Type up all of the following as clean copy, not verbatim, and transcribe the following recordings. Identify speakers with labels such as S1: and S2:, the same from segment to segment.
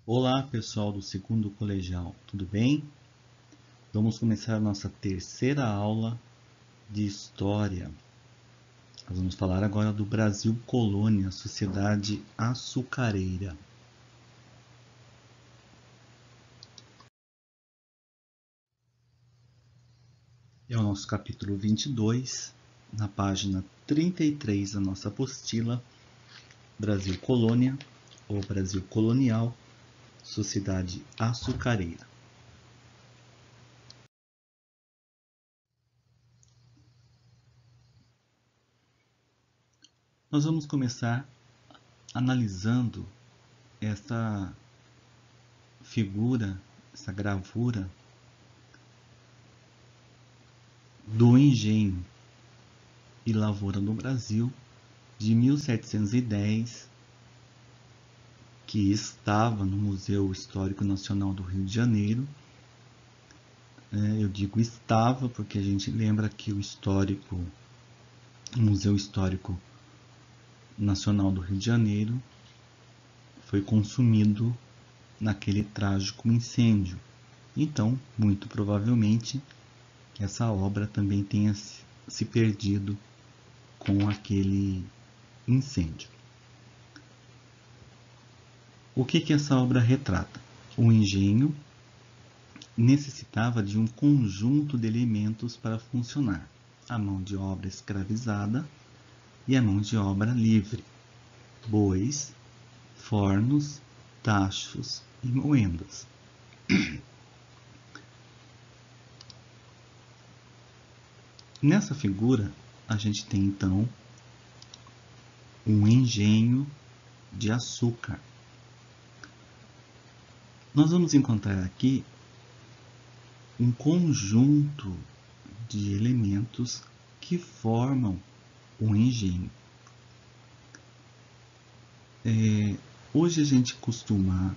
S1: Olá, pessoal do segundo colegial, tudo bem? Vamos começar a nossa terceira aula de História. Nós vamos falar agora do Brasil Colônia, Sociedade Açucareira. É o nosso capítulo 22, na página 33 da nossa apostila, Brasil Colônia, ou Brasil Colonial, Sociedade Açucareira. Nós vamos começar analisando essa figura, essa gravura do engenho e lavoura no Brasil de 1710, que estava no Museu Histórico Nacional do Rio de Janeiro. Eu digo estava porque a gente lembra que o Museu Histórico Nacional do Rio de Janeiro foi consumido naquele trágico incêndio. Então, muito provavelmente, essa obra também tenha se perdido com aquele incêndio. O que essa obra retrata? O engenho necessitava de um conjunto de elementos para funcionar: a mão de obra escravizada e a mão de obra livre, bois, fornos, tachos e moendas. Nessa figura, a gente tem então um engenho de açúcar. Nós vamos encontrar aqui um conjunto de elementos que formam um engenho. Hoje a gente costuma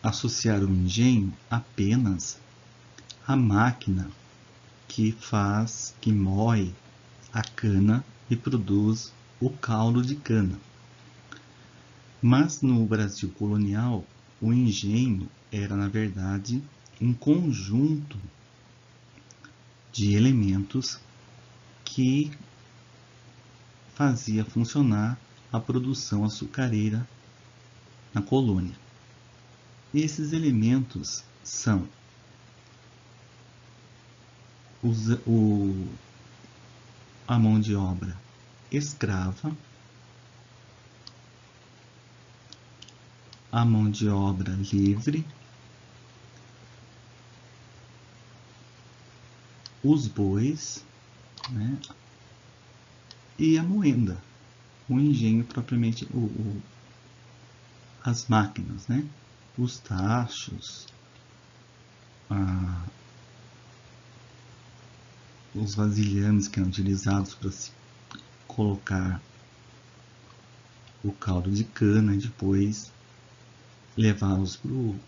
S1: associar o engenho apenas à máquina que moe a cana e produz o caldo de cana. Mas no Brasil colonial, o engenho era, na verdade, um conjunto de elementos que fazia funcionar a produção açucareira na colônia. Esses elementos são a mão de obra escrava, a mão de obra livre, os bois, né, e a moenda, o engenho propriamente, as máquinas, né, os tachos, os vasilhames que eram utilizados para se colocar o caldo de cana e depois levá-los para o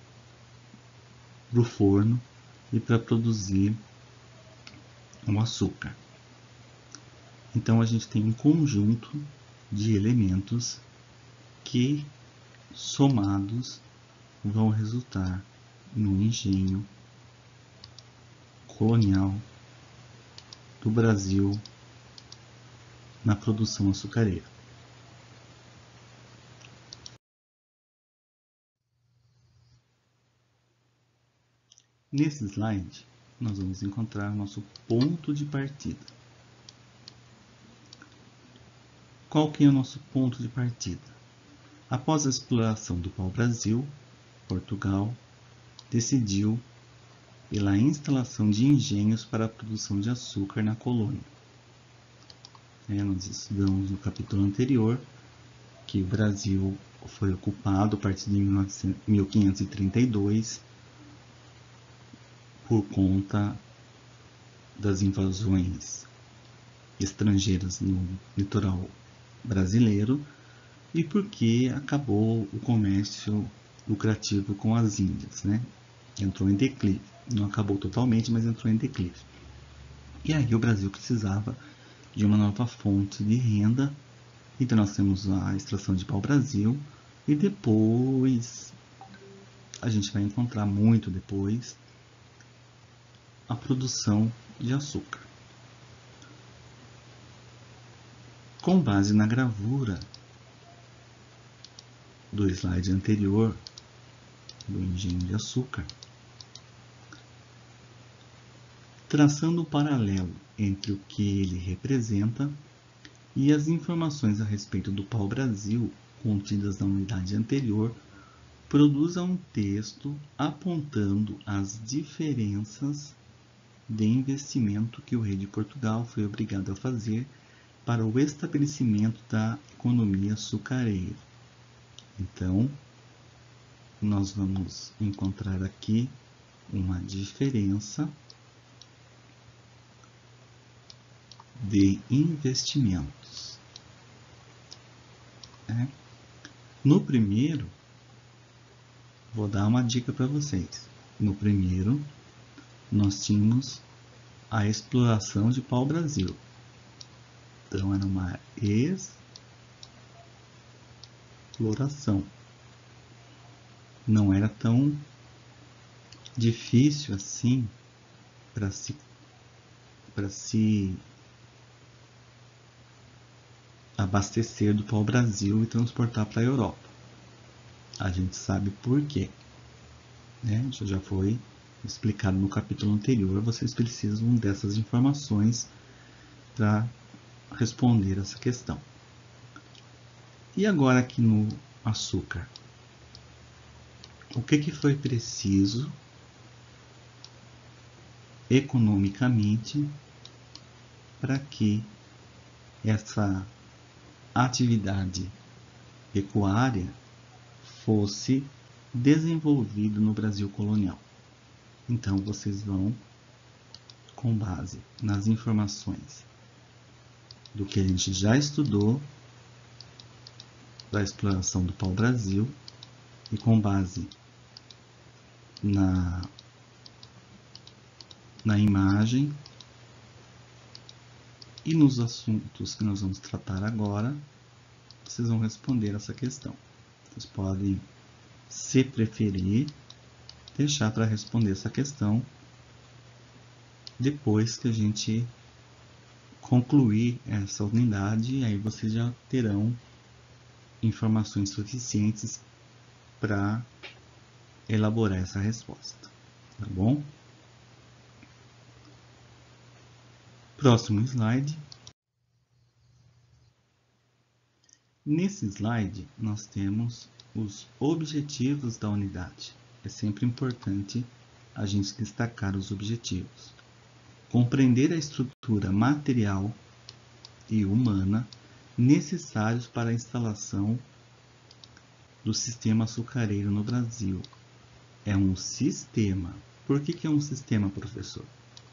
S1: forno e para produzir o açúcar. Então a gente tem um conjunto de elementos que, somados, vão resultar no engenho colonial do Brasil na produção açucareira. Nesse slide, nós vamos encontrar nosso ponto de partida. Qual que é o nosso ponto de partida? Após a exploração do pau-brasil, Portugal decidiu pela instalação de engenhos para a produção de açúcar na colônia. Nós estudamos no capítulo anterior que o Brasil foi ocupado a partir de 1532 por conta das invasões estrangeiras no litoral brasileiro e porque acabou o comércio lucrativo com as Índias, né? Entrou em declive. Não acabou totalmente, mas entrou em declive. E aí o Brasil precisava de uma nova fonte de renda. Então nós temos a extração de pau-brasil, E depois, a gente vai encontrar muito depois, a produção de açúcar. Com base na gravura do slide anterior, do engenho de açúcar, traçando o paralelo entre o que ele representa e as informações a respeito do pau-brasil contidas na unidade anterior, produza um texto apontando as diferenças de investimento que o rei de Portugal foi obrigado a fazer para o estabelecimento da economia açucareira. Então, nós vamos encontrar aqui uma diferença de investimentos. No primeiro, vou dar uma dica para vocês. No primeiro, nós tínhamos a exploração de pau-brasil. Então, era uma exploração. Não era tão difícil assim para se abastecer do pau-brasil e transportar para a Europa. A gente sabe por quê. Isso já foi explicado no capítulo anterior. Vocês precisam dessas informações para responder essa questão. E agora aqui no açúcar. O que foi preciso economicamente para que essa atividade pecuária fosse desenvolvida no Brasil colonial? Então, vocês vão, com base nas informações do que a gente já estudou da exploração do pau-brasil e com base na imagem e nos assuntos que nós vamos tratar agora, vocês vão responder essa questão. Vocês podem, se preferir, deixar para responder essa questão depois que a gente concluir essa unidade, e aí vocês já terão informações suficientes para elaborar essa resposta, tá bom? Próximo slide. Nesse slide, nós temos os objetivos da unidade. É sempre importante a gente destacar os objetivos. Compreender a estrutura material e humana necessários para a instalação do sistema açucareiro no Brasil. É um sistema. Por que é um sistema, professor?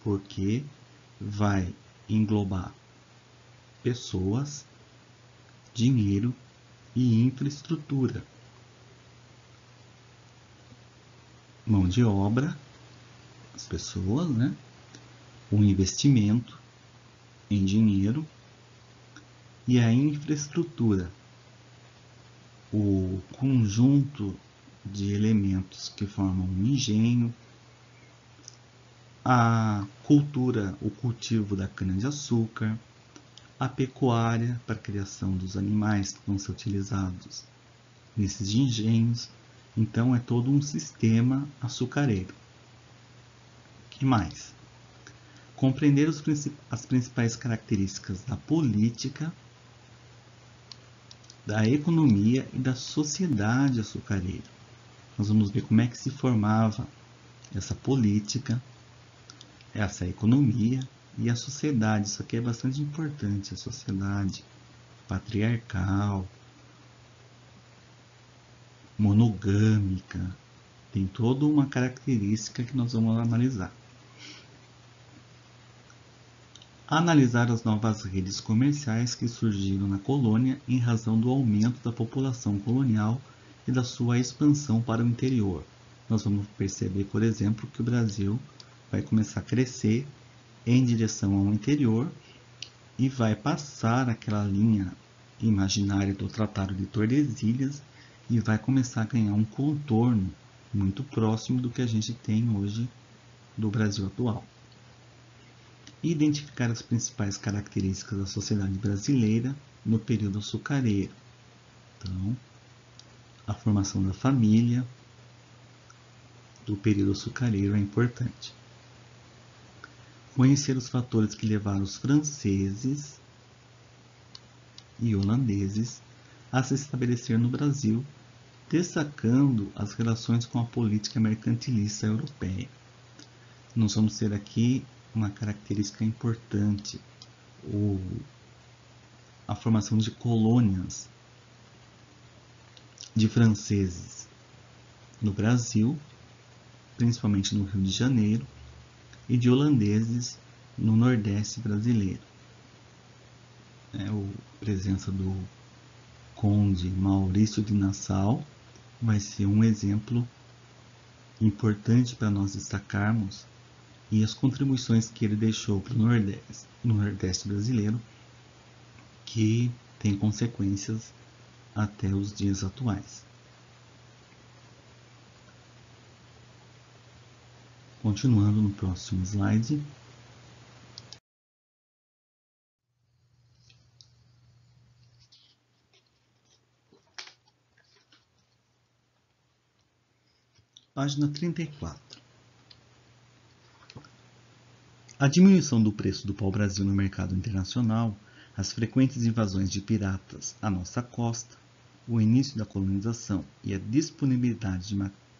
S1: Porque vai englobar pessoas, dinheiro e infraestrutura. Mão de obra, as pessoas, o investimento em dinheiro e a infraestrutura, o conjunto de elementos que formam um engenho, a cultura, o cultivo da cana-de-açúcar, a pecuária para a criação dos animais que vão ser utilizados nesses engenhos. Então, é todo um sistema açucareiro. O que mais? Compreender as principais características da política, da economia e da sociedade açucareira. Nós vamos ver como é que se formava essa política, essa economia e a sociedade. Isso aqui é bastante importante, a sociedade patriarcal, monogâmica, tem toda uma característica que nós vamos analisar. Analisar as novas redes comerciais que surgiram na colônia em razão do aumento da população colonial e da sua expansão para o interior. Nós vamos perceber, por exemplo, que o Brasil vai começar a crescer em direção ao interior e vai passar aquela linha imaginária do Tratado de Tordesilhas, e vai começar a ganhar um contorno muito próximo do que a gente tem hoje do Brasil atual. Identificar as principais características da sociedade brasileira no período açucareiro. Então, a formação da família do período açucareiro é importante. Conhecer os fatores que levaram os franceses e holandeses a se estabelecer no Brasil, destacando as relações com a política mercantilista europeia. Nós vamos ter aqui uma característica importante, a formação de colônias de franceses no Brasil, principalmente no Rio de Janeiro, e de holandeses no Nordeste brasileiro. A presença do Conde Maurício de Nassau vai ser um exemplo importante para nós destacarmos, e as contribuições que ele deixou para no Nordeste brasileiro, que tem consequências até os dias atuais. Continuando no próximo slide. Página 34. A diminuição do preço do pau-brasil no mercado internacional, as frequentes invasões de piratas à nossa costa, o início da colonização e a disponibilidade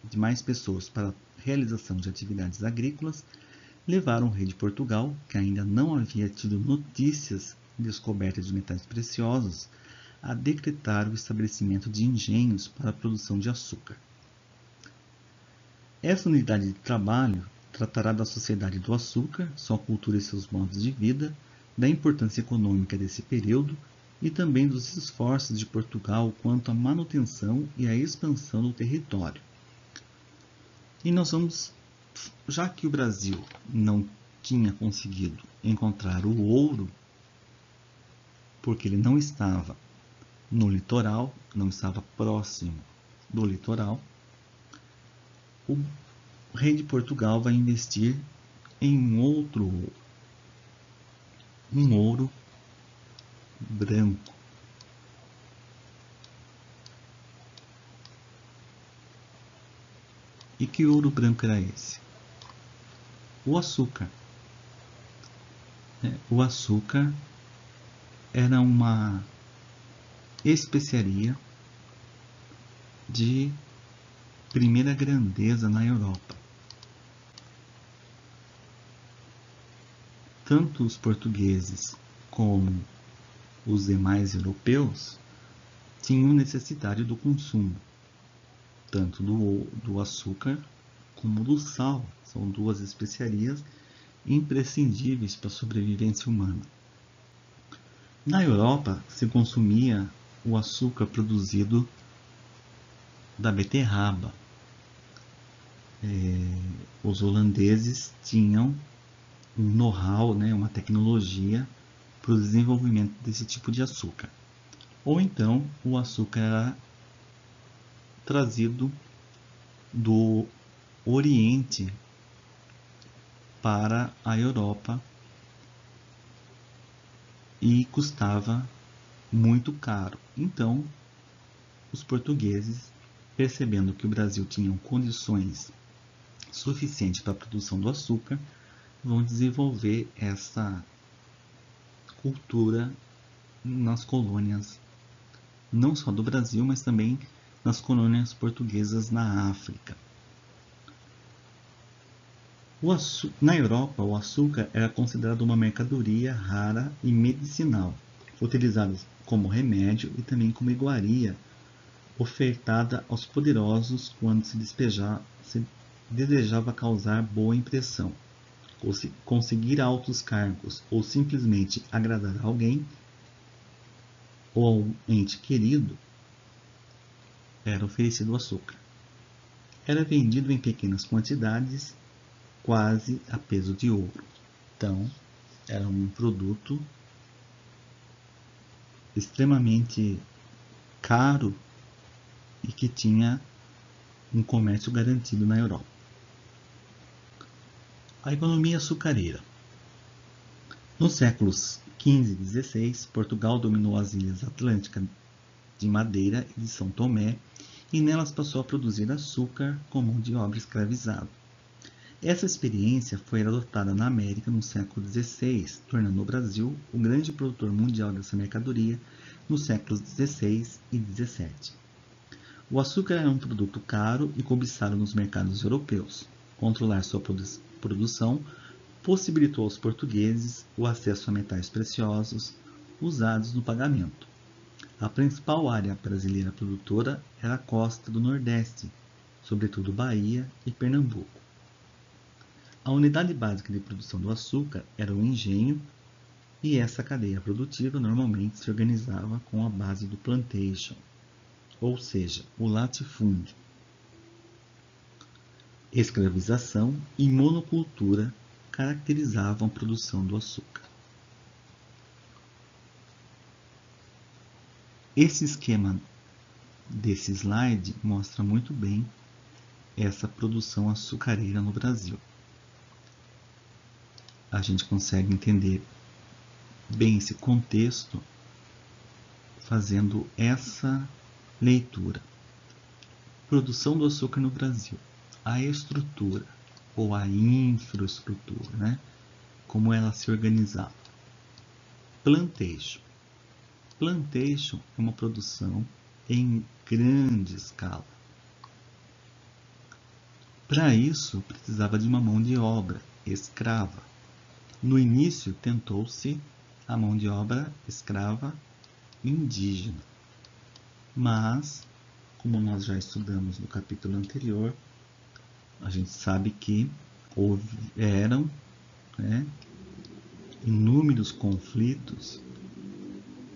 S1: de mais pessoas para a realização de atividades agrícolas levaram o rei de Portugal, que ainda não havia tido notícias de descoberta de metais preciosos, a decretar o estabelecimento de engenhos para a produção de açúcar. Essa unidade de trabalho tratará da sociedade do açúcar, sua cultura e seus modos de vida, da importância econômica desse período e também dos esforços de Portugal quanto à manutenção e à expansão do território. E nós vamos, já que o Brasil não tinha conseguido encontrar o ouro, porque ele não estava no litoral, não estava próximo do litoral, o rei de Portugal vai investir em um ouro branco. E que ouro branco era esse? O açúcar. O açúcar era uma especiaria de primeira grandeza na Europa. Tanto os portugueses como os demais europeus tinham necessidade do consumo, tanto do açúcar como do sal. São duas especiarias imprescindíveis para a sobrevivência humana. Na Europa se consumia o açúcar produzido da beterraba. Os holandeses tinham um know-how, uma tecnologia para o desenvolvimento desse tipo de açúcar. Ou então o açúcar era trazido do Oriente para a Europa e custava muito caro. Então, os portugueses, percebendo que o Brasil tinha condições suficientes para a produção do açúcar, vão desenvolver essa cultura nas colônias, não só do Brasil, mas também nas colônias portuguesas na África. Na Europa, o açúcar era considerado uma mercadoria rara e medicinal, utilizada como remédio e também como iguaria, ofertada aos poderosos quando se desejava causar boa impressão, ou conseguir altos cargos, ou simplesmente agradar a alguém ou a um ente querido, era oferecido o açúcar. Era vendido em pequenas quantidades, quase a peso de ouro. Então, era um produto extremamente caro e que tinha um comércio garantido na Europa. A economia açucareira. Nos séculos XV e XVI, Portugal dominou as ilhas atlânticas de Madeira e de São Tomé e nelas passou a produzir açúcar com mão de obra escravizada. Essa experiência foi adotada na América no século XVI, tornando o Brasil o grande produtor mundial dessa mercadoria nos séculos XVI e XVII. O açúcar era um produto caro e cobiçado nos mercados europeus. Controlar sua produção possibilitou aos portugueses o acesso a metais preciosos usados no pagamento. A principal área brasileira produtora era a costa do Nordeste, sobretudo Bahia e Pernambuco. A unidade básica de produção do açúcar era o engenho, e essa cadeia produtiva normalmente se organizava com a base do plantation, ou seja, o latifúndio, escravização e monocultura caracterizavam a produção do açúcar. Esse esquema desse slide mostra muito bem essa produção açucareira no Brasil. A gente consegue entender bem esse contexto fazendo essa leitura. Produção do açúcar no Brasil. A estrutura ou a infraestrutura, né? Como ela se organizava. Plantation. Plantation é uma produção em grande escala. Para isso, precisava de uma mão de obra escrava. No início, tentou-se a mão de obra escrava indígena. Mas, como nós já estudamos no capítulo anterior, a gente sabe que houveram inúmeros conflitos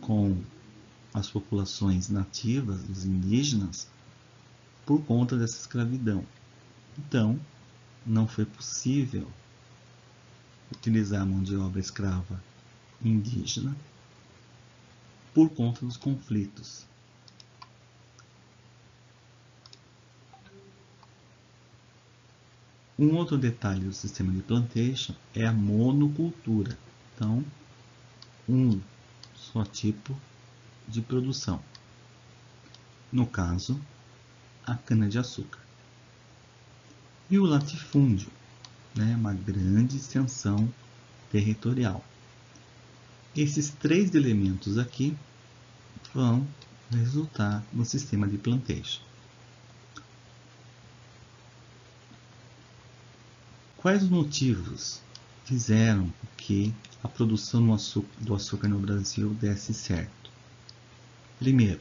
S1: com as populações nativas, os indígenas, por conta dessa escravidão. Então, não foi possível utilizar a mão de obra escrava indígena por conta dos conflitos. Um outro detalhe do sistema de plantation é a monocultura. Então, um só tipo de produção. No caso, a cana-de-açúcar. E o latifúndio, uma grande extensão territorial. Esses três elementos aqui vão resultar no sistema de plantation. Quais os motivos fizeram que a produção do açúcar no Brasil desse certo? Primeiro,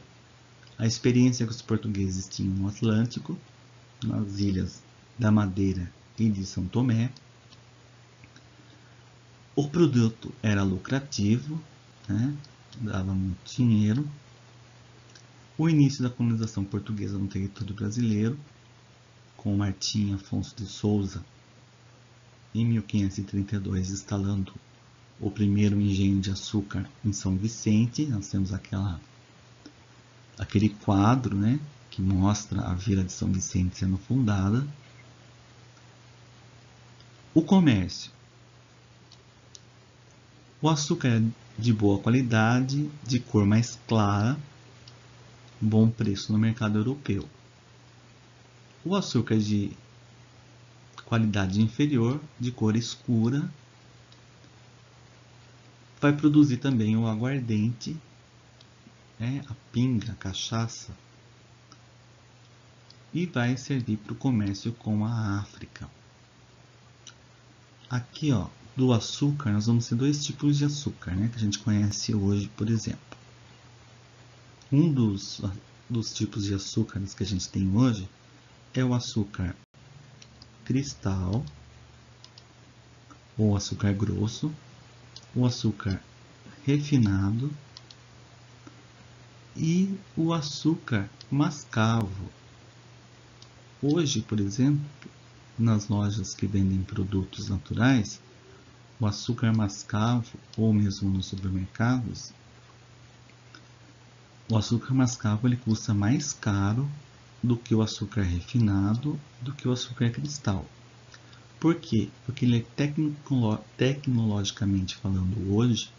S1: a experiência que os portugueses tinham no Atlântico, nas ilhas da Madeira e de São Tomé. O produto era lucrativo, dava muito dinheiro. O início da colonização portuguesa no território brasileiro, com Martim Afonso de Souza, em 1532, instalando o primeiro engenho de açúcar em São Vicente. Nós temos aquele quadro, que mostra a vila de São Vicente sendo fundada. O comércio. O açúcar é de boa qualidade, de cor mais clara, bom preço no mercado europeu. O açúcar de qualidade inferior, de cor escura, vai produzir também o aguardente, a pinga, a cachaça, e vai servir para o comércio com a África. Aqui, do açúcar, nós vamos ter dois tipos de açúcar, que a gente conhece hoje, por exemplo. Um dos tipos de açúcares que a gente tem hoje é o açúcar cristal, ou açúcar grosso, o açúcar refinado e o açúcar mascavo. Hoje, por exemplo, nas lojas que vendem produtos naturais, o açúcar mascavo, ou mesmo nos supermercados, o açúcar mascavo ele custa mais caro do que o açúcar refinado, do que o açúcar cristal. Por quê? Porque ele é tecnologicamente falando hoje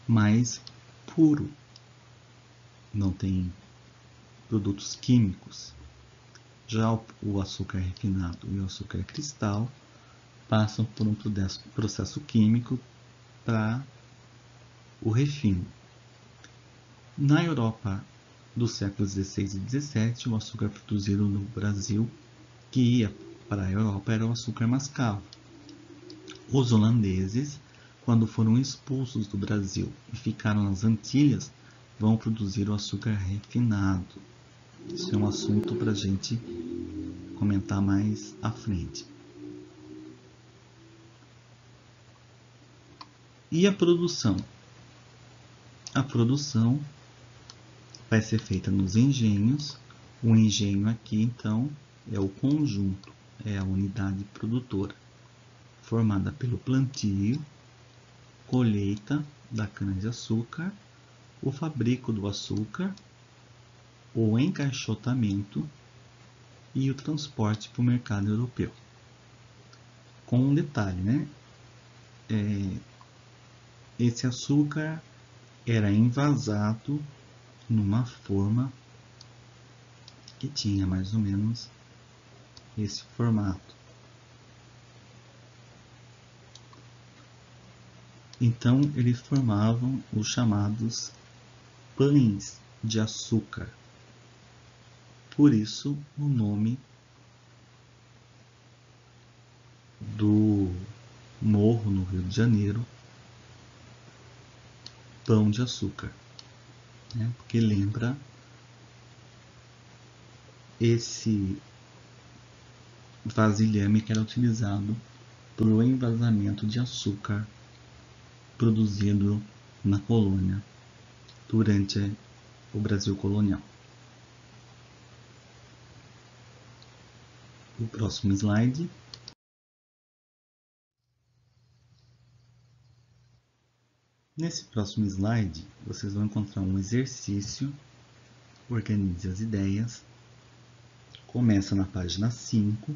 S1: mais puro. Não tem produtos químicos. Já o açúcar refinado e o açúcar cristal passam por um processo químico para o refino. Na Europa dos séculos XVI e XVII, o açúcar produzido no Brasil que ia para a Europa era o açúcar mascavo. Os holandeses, quando foram expulsos do Brasil e ficaram nas Antilhas, vão produzir o açúcar refinado. Isso é um assunto para a gente comentar mais à frente. E a produção? A produção vai ser feita nos engenhos. O engenho aqui, então, é o conjunto, é a unidade produtora, formada pelo plantio, colheita da cana-de-açúcar, o fabrico do açúcar, o encaixotamento e o transporte para o mercado europeu. Com um detalhe, né? Esse açúcar era envasado numa forma que tinha mais ou menos esse formato. Então eles formavam os chamados pães de açúcar. Por isso o nome do morro no Rio de Janeiro, Pão de Açúcar, né? Porque lembra esse vasilhame que era utilizado para o envasamento de açúcar produzido na colônia durante o Brasil colonial. O próximo slide. Nesse próximo slide, vocês vão encontrar um exercício. Organize as ideias. Começa na página 5,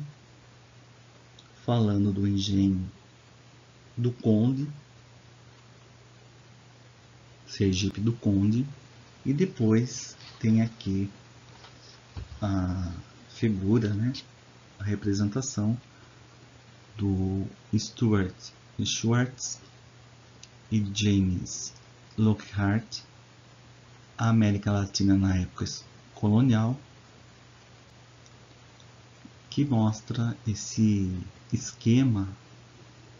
S1: falando do engenho do Conde, Sergipe do Conde, e depois tem aqui a figura, né, a representação do Stuart Schwartz e James Lockhart, a América Latina na época colonial, que mostra esse esquema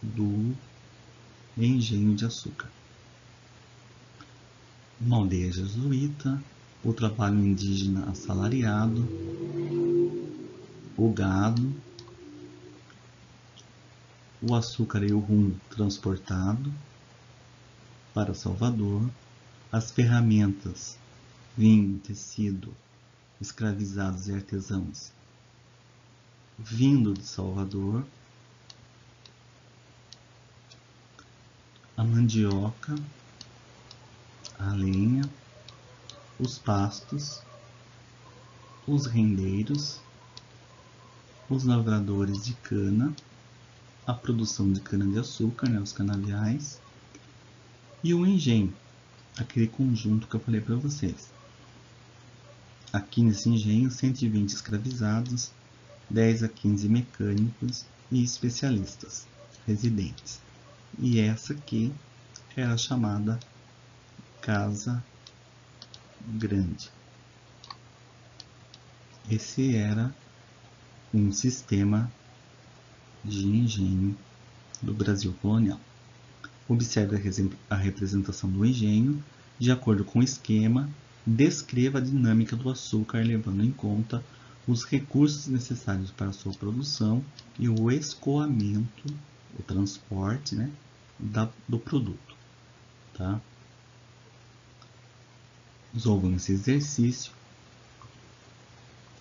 S1: do engenho de açúcar. Uma aldeia jesuíta, o trabalho indígena assalariado, o gado, o açúcar e o rum transportado para Salvador, as ferramentas, vinho, tecido, escravizados e artesãos vindo de Salvador, a mandioca, a lenha, os pastos, os rendeiros, os lavradores de cana, a produção de cana-de-açúcar, né, os canaviais, e o engenho, aquele conjunto que eu falei para vocês. Aqui nesse engenho, 120 escravizados, 10 a 15 mecânicos e especialistas residentes. E essa aqui era a chamada Casa Grande. Esse era um sistema de engenho do Brasil colonial. Observe a representação do engenho, de acordo com o esquema, descreva a dinâmica do açúcar, levando em conta os recursos necessários para a sua produção e o escoamento, o transporte, né, do produto. Tá? Resolvam esse exercício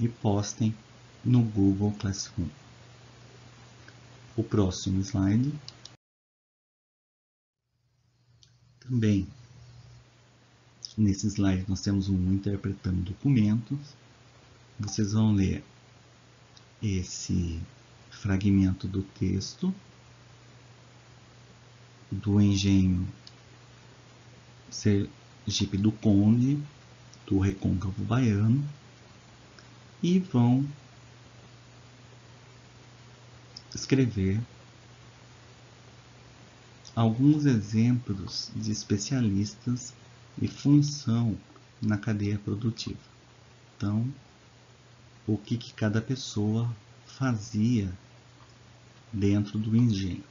S1: e postem no Google Classroom. O próximo slide. Também, nesse slide, nós temos um interpretando documentos. vocês vão ler esse fragmento do texto do engenho Sergipe do Conde, do Recôncavo Baiano, e vão escrever alguns exemplos de especialistas e função na cadeia produtiva. Então, o que cada pessoa fazia dentro do engenho.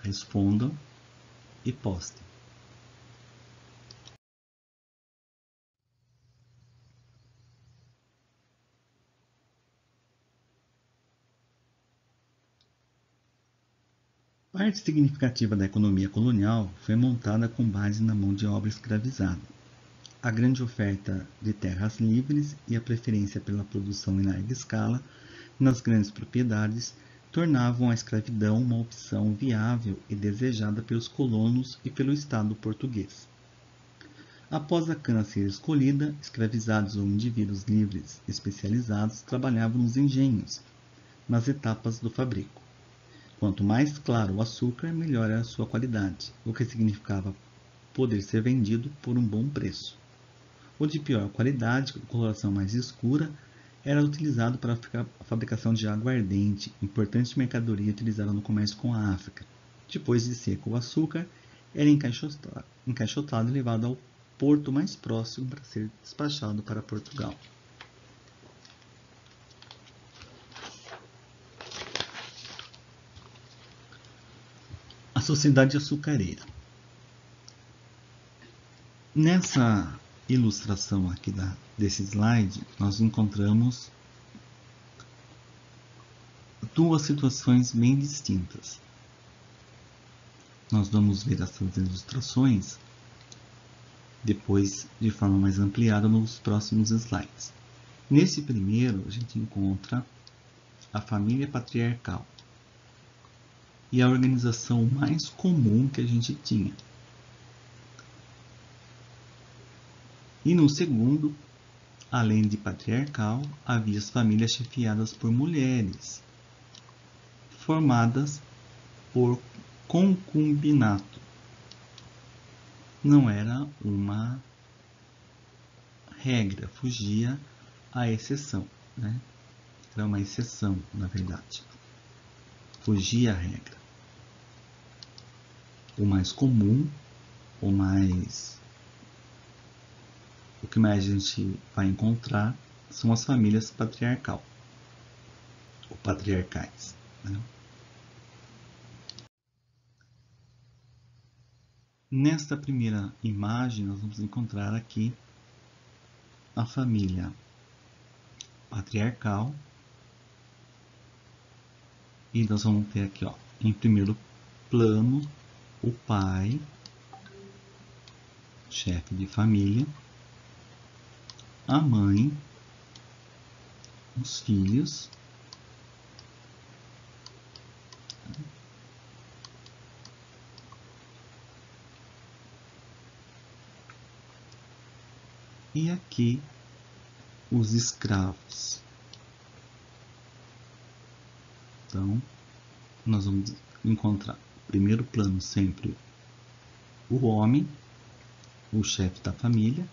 S1: Respondam e postem. Parte significativa da economia colonial foi montada com base na mão de obra escravizada. A grande oferta de terras livres e a preferência pela produção em larga escala nas grandes propriedades tornavam a escravidão uma opção viável e desejada pelos colonos e pelo Estado português. Após a cana ser escolhida, escravizados ou indivíduos livres especializados trabalhavam nos engenhos, nas etapas do fabrico. Quanto mais claro o açúcar, melhor era a sua qualidade, o que significava poder ser vendido por um bom preço. O de pior qualidade, com coloração mais escura, era utilizado para a fabricação de aguardente, importante mercadoria utilizada no comércio com a África. Depois de seco, o açúcar era encaixotado e levado ao porto mais próximo para ser despachado para Portugal. A sociedade açucareira. Nessa ilustração aqui desse slide, nós encontramos duas situações bem distintas. Nós vamos ver essas ilustrações depois de forma mais ampliada nos próximos slides. Nesse primeiro, a gente encontra a família patriarcal e a organização mais comum que a gente tinha. E no segundo, além de patriarcal, havia as famílias chefiadas por mulheres, formadas por concubinato. Não era uma regra, fugia à exceção, né? Era uma exceção, na verdade. Fugia à regra. O mais comum, o que mais a gente vai encontrar são as famílias patriarcal, ou patriarcais, né? Nesta primeira imagem, nós vamos encontrar aqui a família patriarcal. E nós vamos ter aqui, em primeiro plano, o pai, chefe de família, a mãe, os filhos, e aqui os escravos. Então, nós vamos encontrar no primeiro plano sempre o homem, o chefe da família,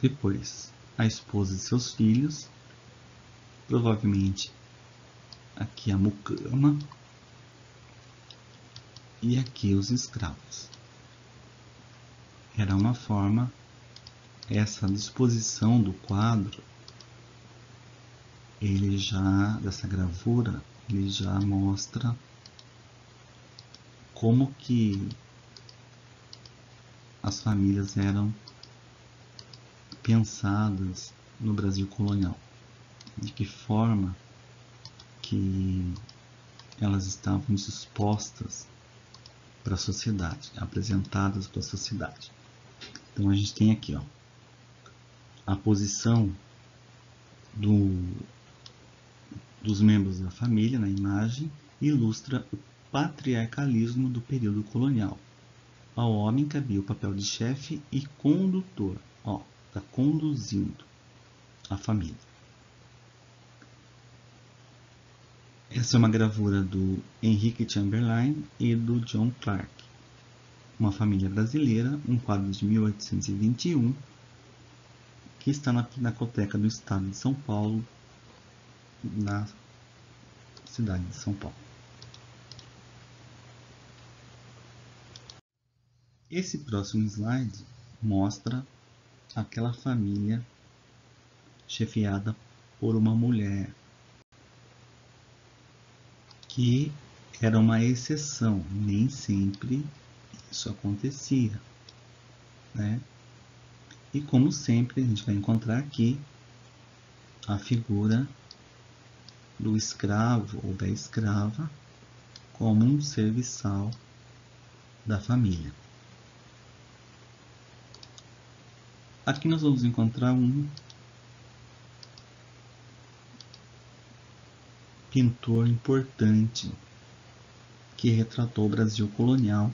S1: depois a esposa e seus filhos, provavelmente aqui a mucama, e aqui os escravos. Era uma forma, essa disposição do quadro, dessa gravura, ele já mostra como que as famílias eram pensadas no Brasil colonial, de que forma que elas estavam dispostas para a sociedade, apresentadas para a sociedade. Então a gente tem aqui, a posição dos membros da família na imagem ilustra o patriarcalismo do período colonial. Ao homem cabia o papel de chefe e condutor, está conduzindo. a família. Essa é uma gravura do Henrique Chamberlain e do John Clark. Uma família brasileira, um quadro de 1821, que está na Pinacoteca do Estado de São Paulo, na cidade de São Paulo. Esse próximo slide mostra aquela família chefiada por uma mulher que era uma exceção, nem sempre isso acontecia, né? E como sempre, a gente vai encontrar aqui a figura do escravo ou da escrava como um serviçal da família. Aqui nós vamos encontrar um pintor importante que retratou o Brasil colonial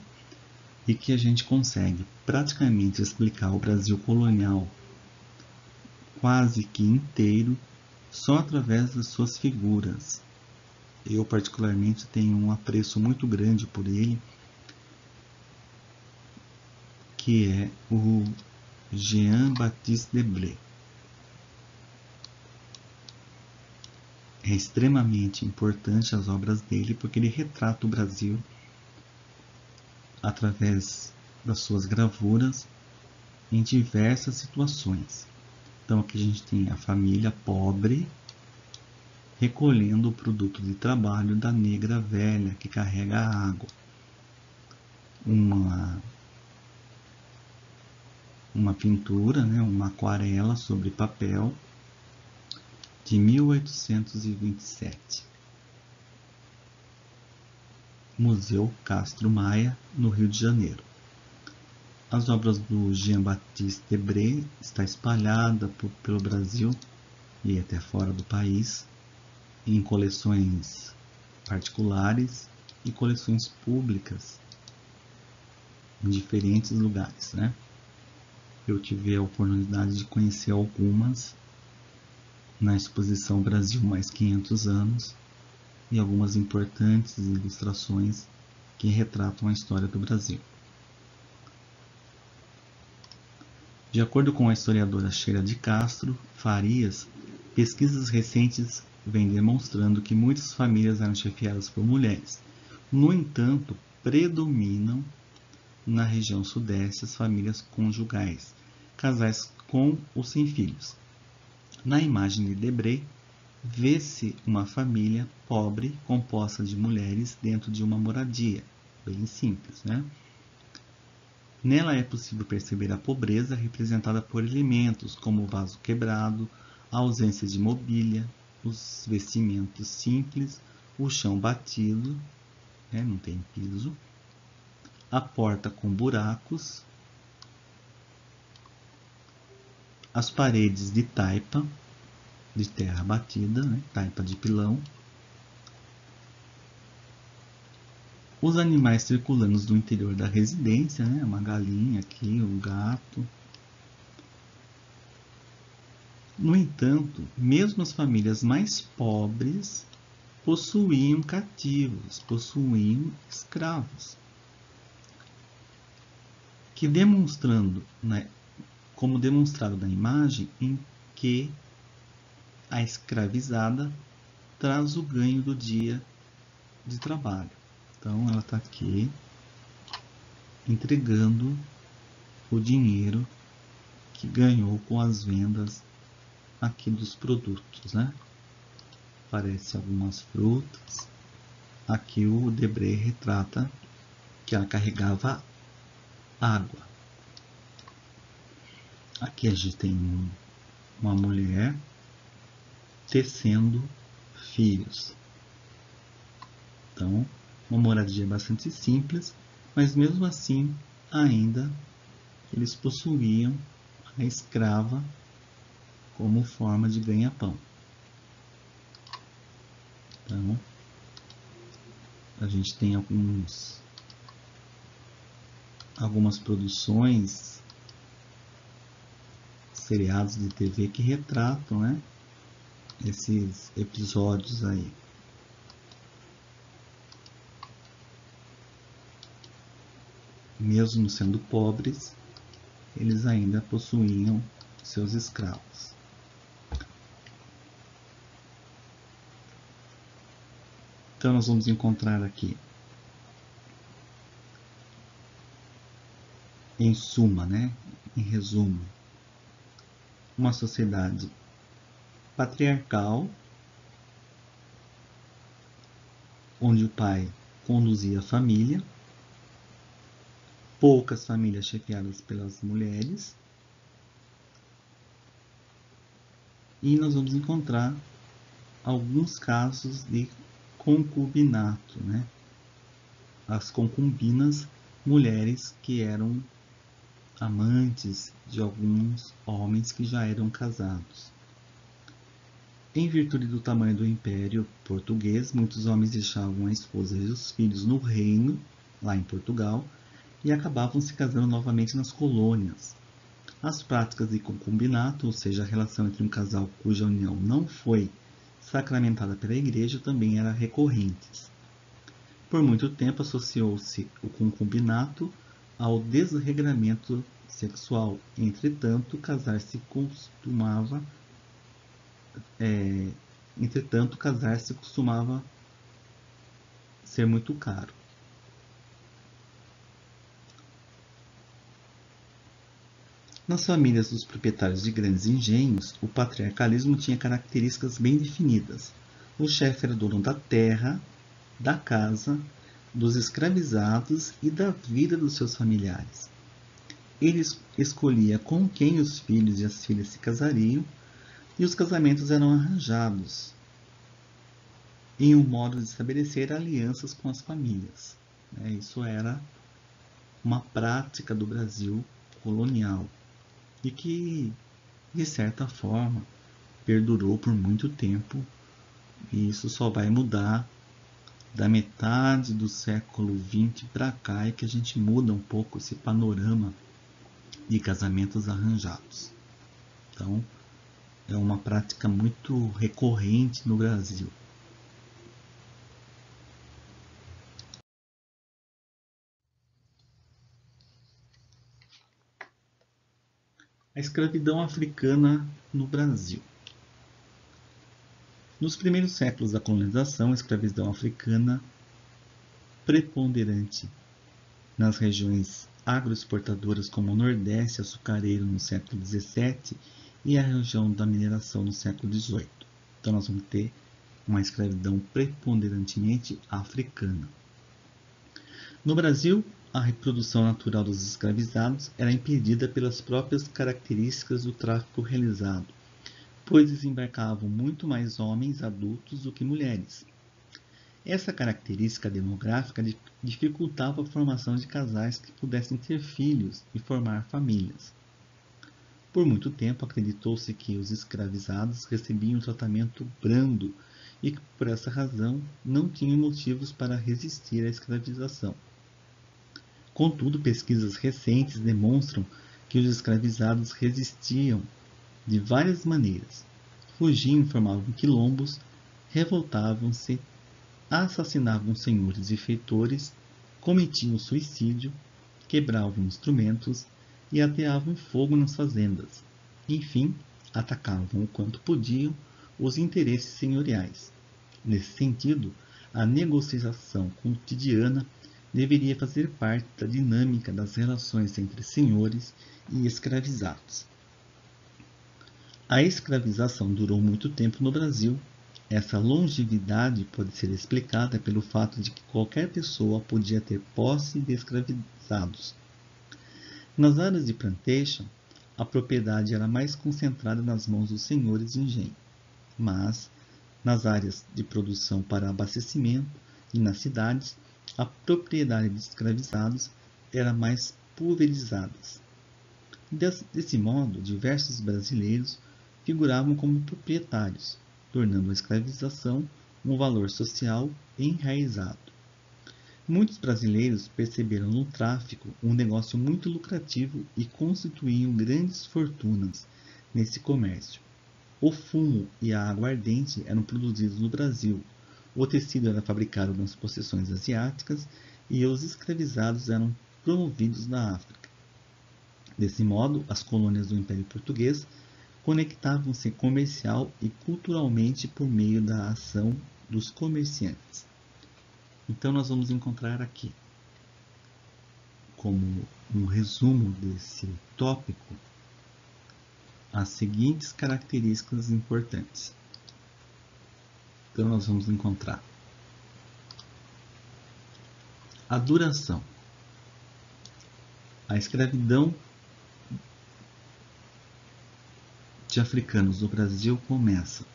S1: e que a gente consegue praticamente explicar o Brasil colonial quase que inteiro só através das suas figuras. Eu particularmente tenho um apreço muito grande por ele, que é o Jean-Baptiste Debré. É extremamente importante as obras dele porque ele retrata o Brasil através das suas gravuras em diversas situações. Então aqui a gente tem a família pobre recolhendo o produto de trabalho da negra velha que carrega a água. Uma pintura, né, uma aquarela sobre papel de 1827. Museu Castro Maia, no Rio de Janeiro. As obras do Jean-Baptiste Debré estão espalhadas pelo Brasil e até fora do país, em coleções particulares e coleções públicas em diferentes lugares, né? Eu tive a oportunidade de conhecer algumas na exposição Brasil mais 500 anos e algumas importantes ilustrações que retratam a história do Brasil. De acordo com a historiadora Sheila de Castro Farias, pesquisas recentes vêm demonstrando que muitas famílias eram chefiadas por mulheres. No entanto, predominam na região sudeste as famílias conjugais, casais com ou sem filhos. Na imagem de Debré, vê-se uma família pobre composta de mulheres dentro de uma moradia, bem simples, né? Nela é possível perceber a pobreza representada por elementos como o vaso quebrado, a ausência de mobília, os vestimentos simples, o chão batido, né, não tem piso, a porta com buracos, as paredes de taipa, de terra batida, né, taipa de pilão, os animais circulando do interior da residência, né, uma galinha aqui, um gato. No entanto, mesmo as famílias mais pobres possuíam cativos, possuíam escravos, que demonstrando, né, como demonstrado na imagem, em que a escravizada traz o ganho do dia de trabalho. Então ela está aqui entregando o dinheiro que ganhou com as vendas aqui dos produtos, né? Aparece algumas frutas. Aqui o Debré retrata que ela carregava água. Aqui a gente tem uma mulher tecendo fios. Então, uma moradia bastante simples, mas mesmo assim, ainda eles possuíam a escrava como forma de ganha-pão. Então, a gente tem algumas produções seriados de TV que retratam, né, esses episódios aí. Mesmo sendo pobres, eles ainda possuíam seus escravos. Então nós vamos encontrar aqui, em suma, né, em resumo, uma sociedade patriarcal, onde o pai conduzia a família, poucas famílias chefiadas pelas mulheres, e nós vamos encontrar alguns casos de concubinato, né? As concubinas, mulheres que eram amantes de alguns homens que já eram casados. Em virtude do tamanho do Império Português, muitos homens deixavam a esposa e os filhos no reino, lá em Portugal, e acabavam se casando novamente nas colônias. As práticas de concubinato, ou seja, a relação entre um casal cuja união não foi sacramentada pela Igreja, também eram recorrentes. Por muito tempo associou-se o concubinato ao desregramento sexual. Entretanto, casar-se costumava ser muito caro. Nas famílias dos proprietários de grandes engenhos, o patriarcalismo tinha características bem definidas. O chefe era dono da terra, da casa, dos escravizados e da vida dos seus familiares. Ele escolhia com quem os filhos e as filhas se casariam, e os casamentos eram arranjados em um modo de estabelecer alianças com as famílias. Isso era uma prática do Brasil colonial e que, de certa forma, perdurou por muito tempo, e isso só vai mudar da metade do século XX para cá, é que a gente muda um pouco esse panorama de casamentos arranjados. Então, é uma prática muito recorrente no Brasil. A escravidão africana no Brasil. Nos primeiros séculos da colonização, a escravidão africana, preponderante nas regiões agroexportadoras como o Nordeste açucareiro no século XVII e a região da mineração no século XVIII. Então nós vamos ter uma escravidão preponderantemente africana. No Brasil, a reprodução natural dos escravizados era impedida pelas próprias características do tráfico realizado, pois desembarcavam muito mais homens adultos do que mulheres. Essa característica demográfica dificultava a formação de casais que pudessem ter filhos e formar famílias. Por muito tempo acreditou-se que os escravizados recebiam um tratamento brando e que, por essa razão, não tinham motivos para resistir à escravização. Contudo, pesquisas recentes demonstram que os escravizados resistiam de várias maneiras. Fugiam, formavam quilombos, revoltavam-se, assassinavam senhores e feitores, cometiam suicídio, quebravam instrumentos e ateavam fogo nas fazendas. Enfim, atacavam o quanto podiam os interesses senhoriais. Nesse sentido, a negociação cotidiana deveria fazer parte da dinâmica das relações entre senhores e escravizados. A escravização durou muito tempo no Brasil. Essa longevidade pode ser explicada pelo fato de que qualquer pessoa podia ter posse de escravizados. Nas áreas de plantation, a propriedade era mais concentrada nas mãos dos senhores de engenho, mas nas áreas de produção para abastecimento e nas cidades, a propriedade de escravizados era mais pulverizada. Desse modo, diversos brasileiros figuravam como proprietários, tornando a escravização um valor social enraizado. Muitos brasileiros perceberam no tráfico um negócio muito lucrativo e constituíam grandes fortunas, nesse comércio. O fumo e a aguardente eram produzidos no Brasil, o tecido era fabricado nas possessões asiáticas e os escravizados eram promovidos na África. Desse modo, as colônias do Império Português conectavam-se comercial e culturalmente por meio da ação dos comerciantes. Então, nós vamos encontrar aqui, como um resumo desse tópico, as seguintes características importantes. Então, nós vamos encontrar a duração. A escravidão de africanos do Brasil começa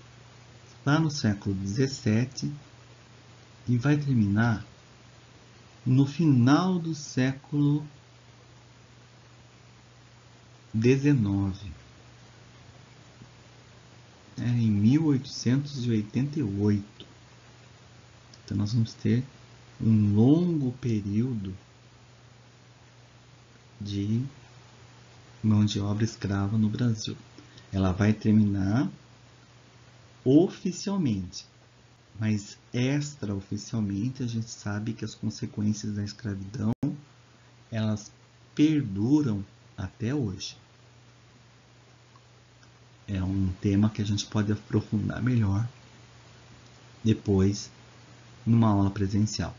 S1: lá no século XVII e vai terminar no final do século XIX, em 1888. Então nós vamos ter um longo período de mão de obra escrava no Brasil. Ela vai terminar oficialmente, mas extraoficialmente a gente sabe que as consequências da escravidão elas perduram até hoje. É um tema que a gente pode aprofundar melhor depois numa aula presencial.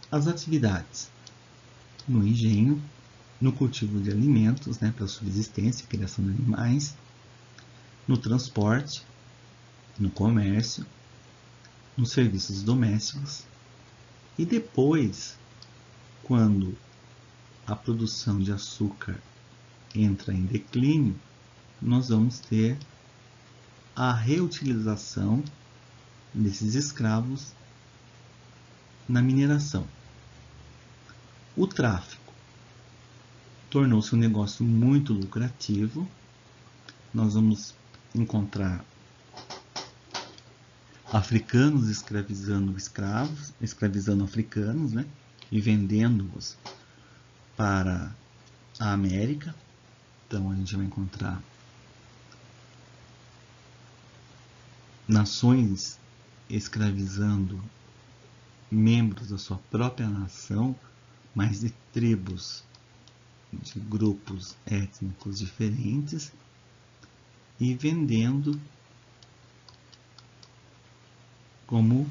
S1: As atividades no engenho, no cultivo de alimentos, para subsistência, criação de animais, no transporte, no comércio, nos serviços domésticos e depois, quando a produção de açúcar entra em declínio, nós vamos ter a reutilização desses escravos na mineração. O tráfico tornou-se um negócio muito lucrativo. Nós vamos encontrar africanos escravizando escravos, escravizando africanos, e vendendo-os para a América. Então a gente vai encontrar nações escravizando membros da sua própria nação, mas de tribos, de grupos étnicos diferentes, e vendendo como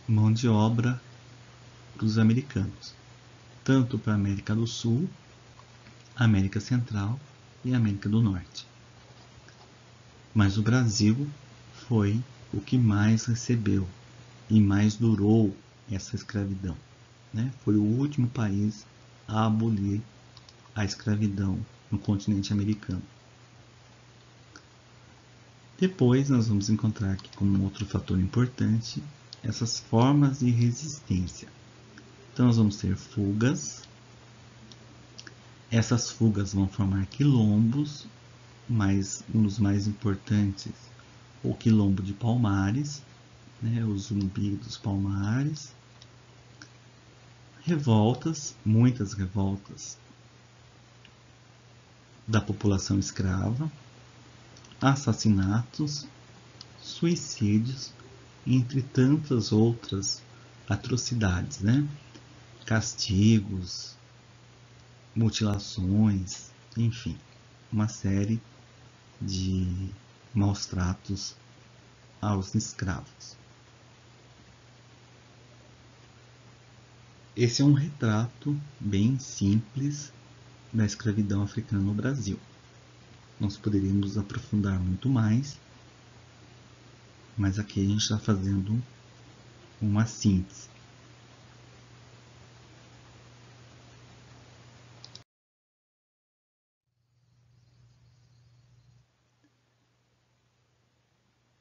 S1: mão de obra para os americanos, tanto para a América do Sul, América Central e América do Norte. Mas o Brasil foi o que mais recebeu e mais durou essa escravidão. Foi o último país a abolir a escravidão no continente americano. Depois nós vamos encontrar aqui como outro fator importante essas formas de resistência. Então nós vamos ter fugas. Essas fugas vão formar quilombos, mas um dos mais importantes, o quilombo de Palmares, o Zumbi dos Palmares. Revoltas, muitas revoltas da população escrava, assassinatos, suicídios, entre tantas outras atrocidades, castigos, mutilações, enfim, uma série de maus tratos aos escravos. Esse é um retrato bem simples da escravidão africana no Brasil. Nós poderíamos aprofundar muito mais, mas aqui a gente está fazendo uma síntese.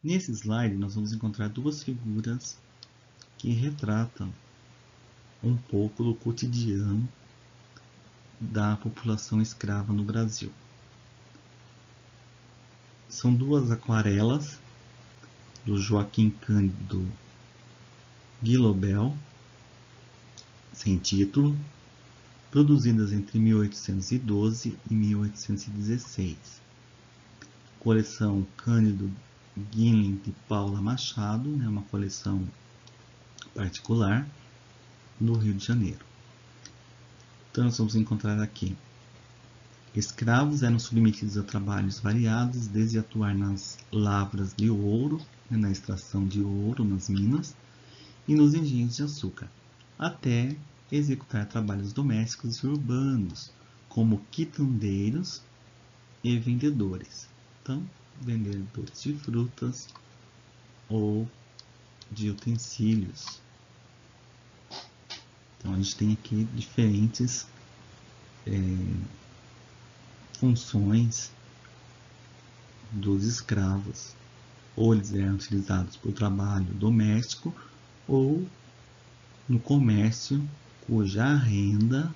S1: Nesse slide nós vamos encontrar duas figuras que retratam um pouco do cotidiano da população escrava no Brasil. São duas aquarelas do Joaquim Cândido Guilobel, sem título, produzidas entre 1812 e 1816. Coleção Cândido Guimarães de Paula Machado, uma coleção particular no Rio de Janeiro. Então nós vamos encontrar aqui: escravos eram submetidos a trabalhos variados, desde atuar nas lavras de ouro, na extração de ouro nas minas e nos engenhos de açúcar, até executar trabalhos domésticos e urbanos, como quitandeiros e vendedores. Então, vendedores de frutas ou de utensílios. Então, a gente tem aqui diferentes funções dos escravos. Ou eles eram utilizados para o trabalho doméstico ou no comércio, cuja renda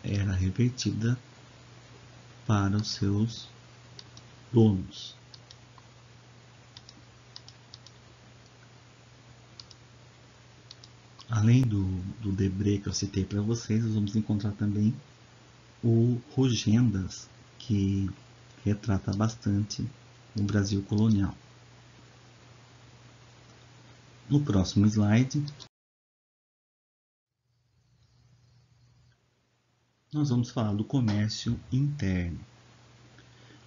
S1: era revertida para os seus donos. Além do Debré que eu citei para vocês, nós vamos encontrar também o Rogendas, que retrata bastante o Brasil colonial. No próximo slide, nós vamos falar do comércio interno.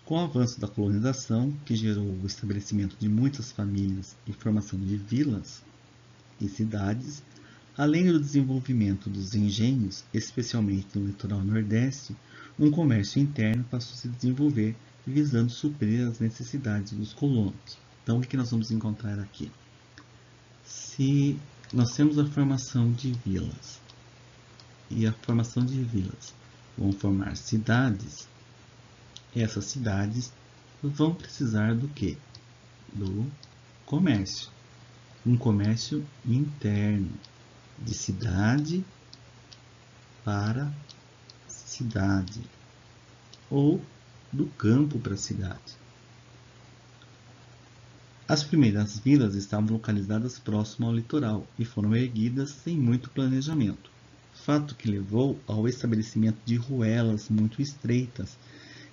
S1: Com o avanço da colonização, que gerou o estabelecimento de muitas famílias e formação de vilas e cidades, além do desenvolvimento dos engenhos, especialmente no litoral nordeste, um comércio interno passou a se desenvolver visando suprir as necessidades dos colonos. Então, o que nós vamos encontrar aqui? Se nós temos a formação de vilas, e a formação de vilas vão formar cidades, essas cidades vão precisar do quê? Do comércio. Um comércio interno, de cidade para cidade, ou do campo para a cidade. As primeiras vilas estavam localizadas próximo ao litoral e foram erguidas sem muito planejamento, fato que levou ao estabelecimento de ruelas muito estreitas,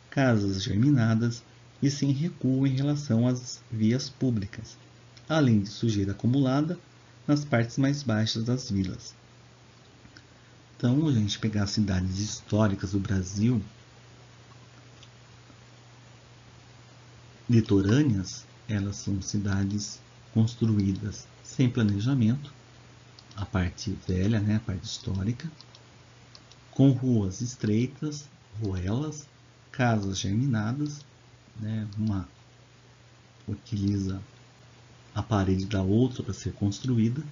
S1: casas germinadas e sem recuo em relação às vias públicas, além de sujeira acumulada nas partes mais baixas das vilas. Então, a gente pegar as cidades históricas do Brasil, litorâneas, elas são cidades construídas sem planejamento, a parte velha, a parte histórica, com ruas estreitas, ruelas, casas germinadas, uma utiliza a parede da outra para ser construída,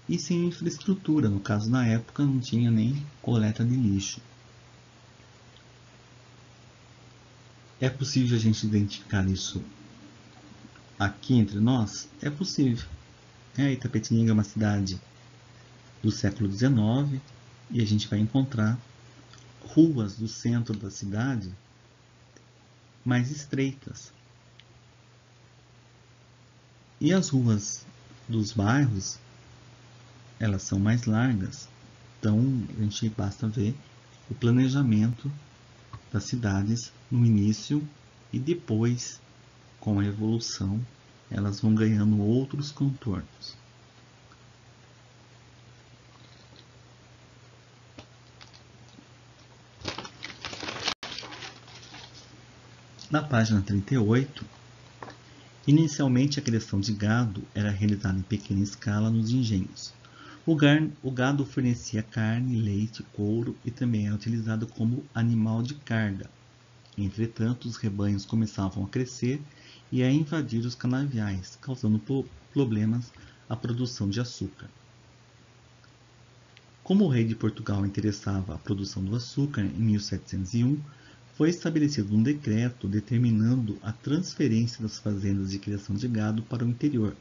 S1: e sem infraestrutura. No caso, na época, não tinha nem coleta de lixo. É possível a gente identificar isso aqui entre nós? É possível. Itapetininga é uma cidade do século XIX e a gente vai encontrar ruas do centro da cidade mais estreitas. E as ruas dos bairros, elas são mais largas. Então, a gente basta ver o planejamento das cidades no início e depois, com a evolução, elas vão ganhando outros contornos. Na página 38, inicialmente a criação de gado era realizada em pequena escala nos engenhos. O gado fornecia carne, leite, couro e também era utilizado como animal de carga. Entretanto, os rebanhos começavam a crescer e a invadir os canaviais, causando problemas à produção de açúcar. Como o rei de Portugal interessava a produção do açúcar em 1701, foi estabelecido um decreto determinando a transferência das fazendas de criação de gado para o interior,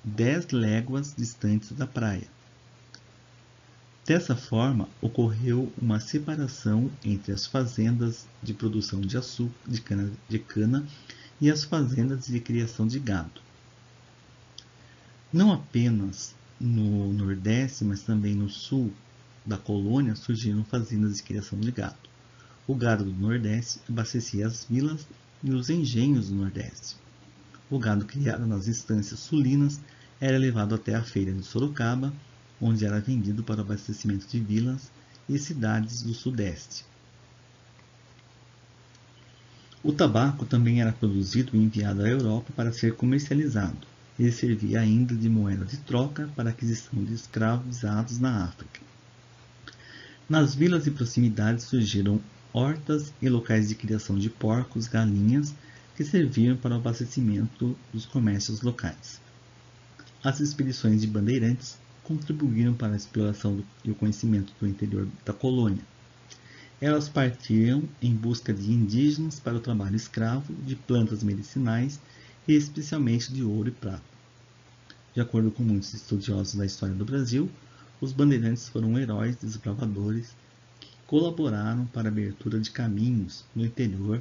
S1: 10 léguas distantes da praia. Dessa forma, ocorreu uma separação entre as fazendas de produção de açúcar, de cana e as fazendas de criação de gado. Não apenas no Nordeste, mas também no sul da colônia, surgiram fazendas de criação de gado. O gado do Nordeste abastecia as vilas e os engenhos do Nordeste. O gado criado nas estâncias sulinas era levado até a feira de Sorocaba, onde era vendido para o abastecimento de vilas e cidades do Sudeste. O tabaco também era produzido e enviado à Europa para ser comercializado. Ele servia ainda de moeda de troca para a aquisição de escravizados na África. Nas vilas e proximidades surgiram hortas e locais de criação de porcos, galinhas, que serviam para o abastecimento dos comércios locais. As expedições de bandeirantes contribuíram para a exploração e o conhecimento do interior da colônia. Elas partiam em busca de indígenas para o trabalho escravo, de plantas medicinais e especialmente de ouro e prata. De acordo com muitos estudiosos da história do Brasil, os bandeirantes foram heróis desbravadores que colaboraram para a abertura de caminhos no interior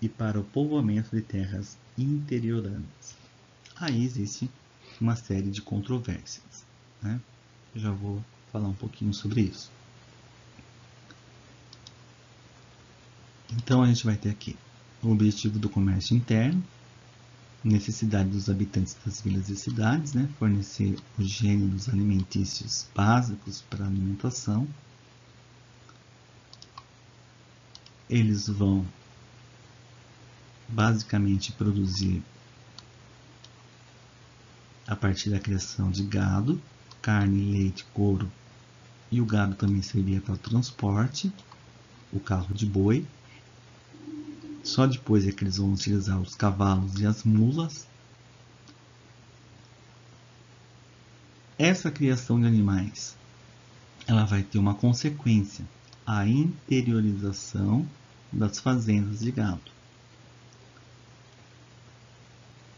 S1: e para o povoamento de terras interioranas. Aí existe uma série de controvérsias, né? Eu já vou falar um pouquinho sobre isso. Então a gente vai ter aqui o objetivo do comércio interno, necessidade dos habitantes das vilas e cidades, né? Fornecer os gêneros alimentícios básicos para a alimentação. Eles vão basicamente produzir a partir da criação de gado, carne, leite, couro, e o gado também servia para o transporte, o carro de boi. Só depois é que eles vão utilizar os cavalos e as mulas. Essa criação de animais, ela vai ter uma consequência, a interiorização das fazendas de gado.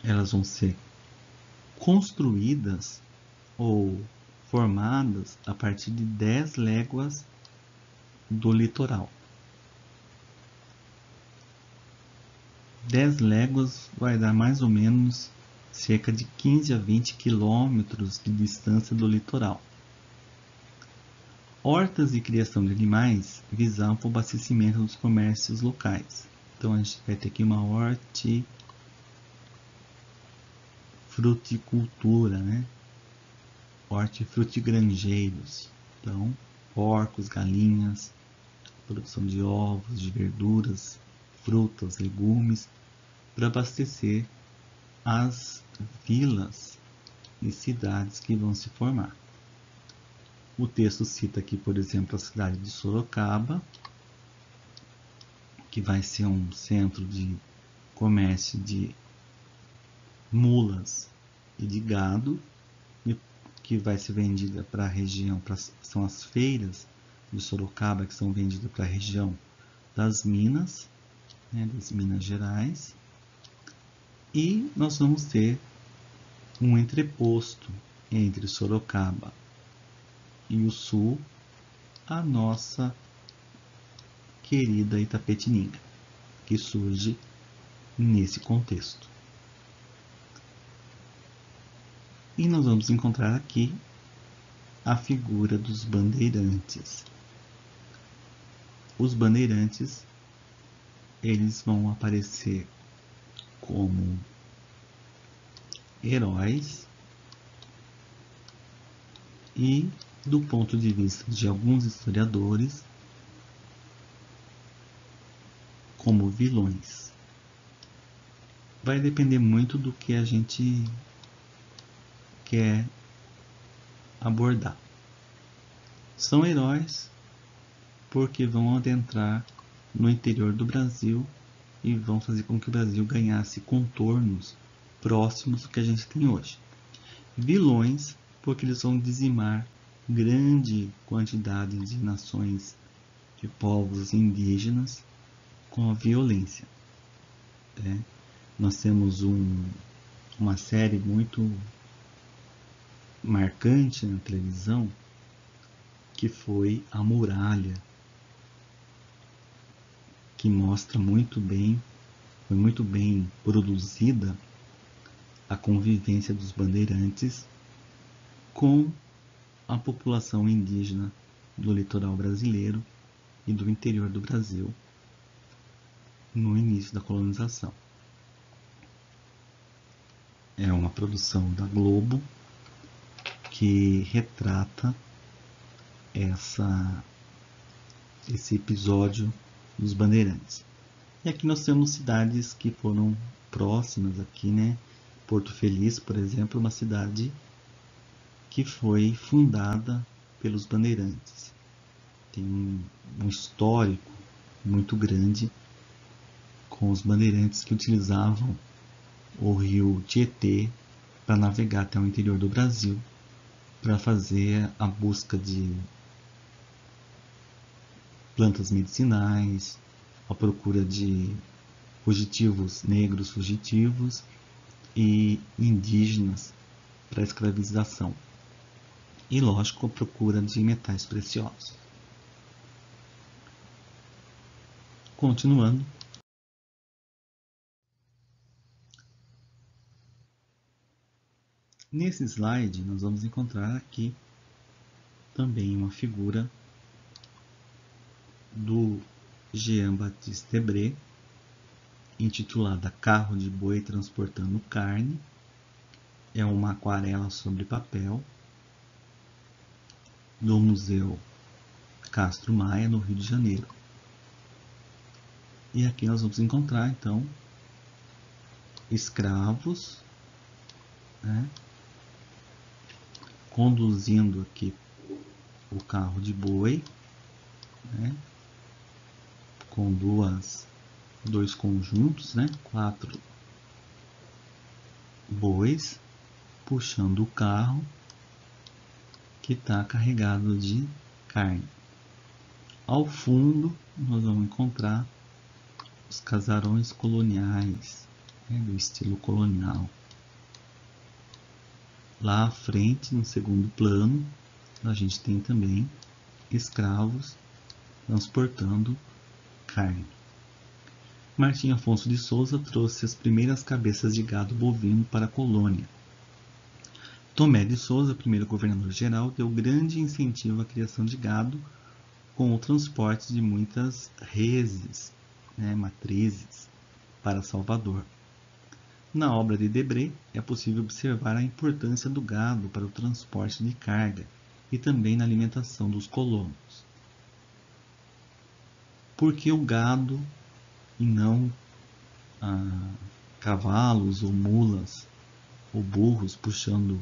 S1: Elas vão ser construídas ou formadas a partir de 10 léguas do litoral. 10 léguas vai dar mais ou menos cerca de 15 a 20 quilômetros de distância do litoral. Hortas e criação de animais visavam o abastecimento dos comércios locais. Então a gente vai ter aqui uma hortifruticultura, né? Hortifrutigranjeiros. Então, porcos, galinhas, produção de ovos, de verduras, frutas, legumes, para abastecer as vilas e cidades que vão se formar. O texto cita aqui, por exemplo, a cidade de Sorocaba, que vai ser um centro de comércio de mulas e de gado, que vai ser vendida para a região, são as feiras de Sorocaba, que são vendidas para a região das Minas, né, das Minas Gerais. E nós vamos ter um entreposto entre Sorocaba e o sul, a nossa querida Itapetininga, que surge nesse contexto. E nós vamos encontrar aqui a figura dos bandeirantes. Os bandeirantes, eles vão aparecer como heróis e, do ponto de vista de alguns historiadores, como vilões. Vai depender muito do que a gente quer abordar. São heróis porque vão adentrar no interior do Brasil e vão fazer com que o Brasil ganhasse contornos próximos do que a gente tem hoje. Vilões porque eles vão dizimar grande quantidade de nações, de povos indígenas com a violência. Nós temos uma série muito marcante na televisão, que foi A Muralha, que mostra muito bem, foi muito bem produzida a convivência dos bandeirantes com a população indígena do litoral brasileiro e do interior do Brasil no início da colonização. É uma produção da Globo que retrata esse episódio dos Bandeirantes. E aqui nós temos cidades que foram próximas aqui, né? Porto Feliz, por exemplo, uma cidade que foi fundada pelos Bandeirantes. Tem um histórico muito grande com os Bandeirantes que utilizavam o rio Tietê para navegar até o interior do Brasil, para fazer a busca de plantas medicinais, a procura de fugitivos, negros fugitivos e indígenas para a escravização. E, lógico, a procura de metais preciosos. Continuando. Nesse slide, nós vamos encontrar aqui também uma figura do Jean-Baptiste Debré, intitulada Carro de Boi Transportando Carne. É uma aquarela sobre papel do Museu Castro Maia, no Rio de Janeiro. E aqui nós vamos encontrar, então, escravos, né, conduzindo aqui o carro de boi, né, com dois conjuntos, né, 4 bois puxando o carro que está carregado de carne. Ao fundo nós vamos encontrar os casarões coloniais, né, do estilo colonial. Lá à frente, no segundo plano, a gente tem também escravos transportando carne. Martim Afonso de Souza trouxe as primeiras cabeças de gado bovino para a colônia. Tomé de Souza, primeiro governador-geral, deu grande incentivo à criação de gado com o transporte de muitas reses, né, matrizes, para Salvador. Na obra de Debré, é possível observar a importância do gado para o transporte de carga e também na alimentação dos colonos. Por que o gado e não cavalos ou mulas ou burros puxando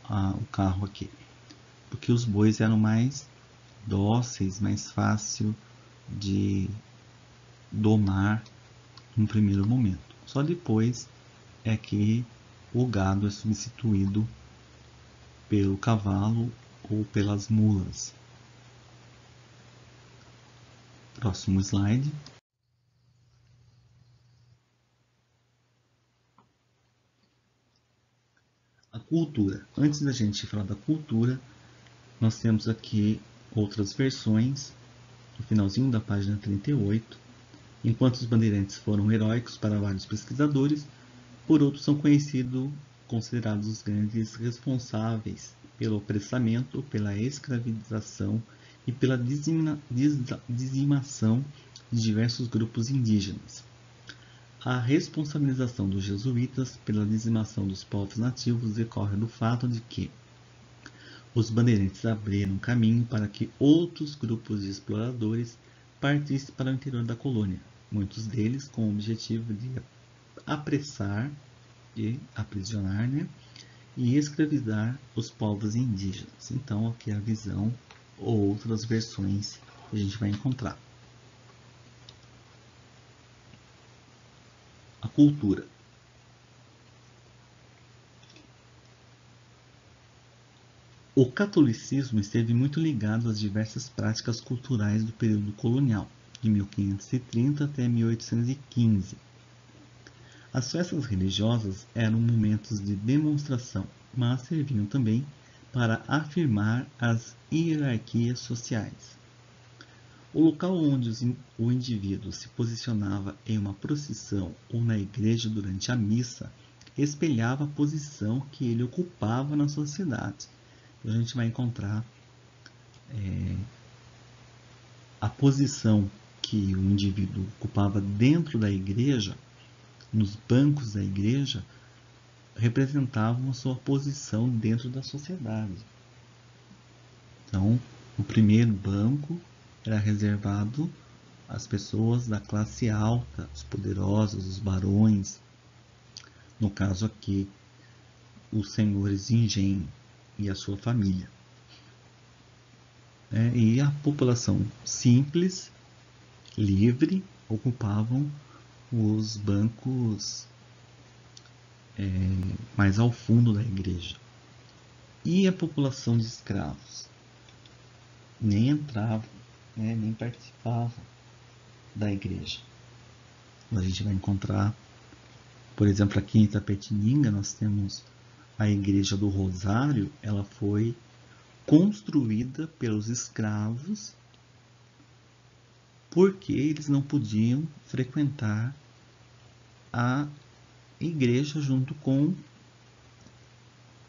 S1: o carro aqui? Porque os bois eram mais dóceis, mais fácil de domar no primeiro momento. Só depois é que o gado é substituído pelo cavalo ou pelas mulas. Próximo slide. A cultura. Antes da gente falar da cultura, nós temos aqui outras versões, no finalzinho da página 38. Enquanto os bandeirantes foram heróicos para vários pesquisadores, por outros são considerados os grandes responsáveis pelo apressamento, pela escravização e pela dizimação de diversos grupos indígenas. A responsabilização dos jesuítas pela dizimação dos povos nativos decorre do fato de que os bandeirantes abriram caminho para que outros grupos de exploradores partissem para o interior da colônia, muitos deles com o objetivo de apressar e aprisionar, né, e escravizar os povos indígenas. Então, aqui é a visão ou outras versões que a gente vai encontrar. A cultura. O catolicismo esteve muito ligado às diversas práticas culturais do período colonial, de 1530 até 1815. As festas religiosas eram momentos de demonstração, mas serviam também para afirmar as hierarquias sociais. O local onde o indivíduo se posicionava em uma procissão ou na igreja durante a missa espelhava a posição que ele ocupava na sociedade, a gente vai encontrar a posição que o indivíduo ocupava dentro da igreja, nos bancos da igreja, representavam a sua posição dentro da sociedade. Então, o primeiro banco era reservado às pessoas da classe alta, os poderosos, os barões, no caso aqui, os senhores de engenho e a sua família. E a população simples, livre, ocupavam os bancos mais ao fundo da igreja. E a população de escravos nem entrava, nem participava da igreja. A gente vai encontrar, por exemplo, aqui em Itapetininga, nós temos a Igreja do Rosário. Ela foi construída pelos escravos porque eles não podiam frequentar a igreja junto com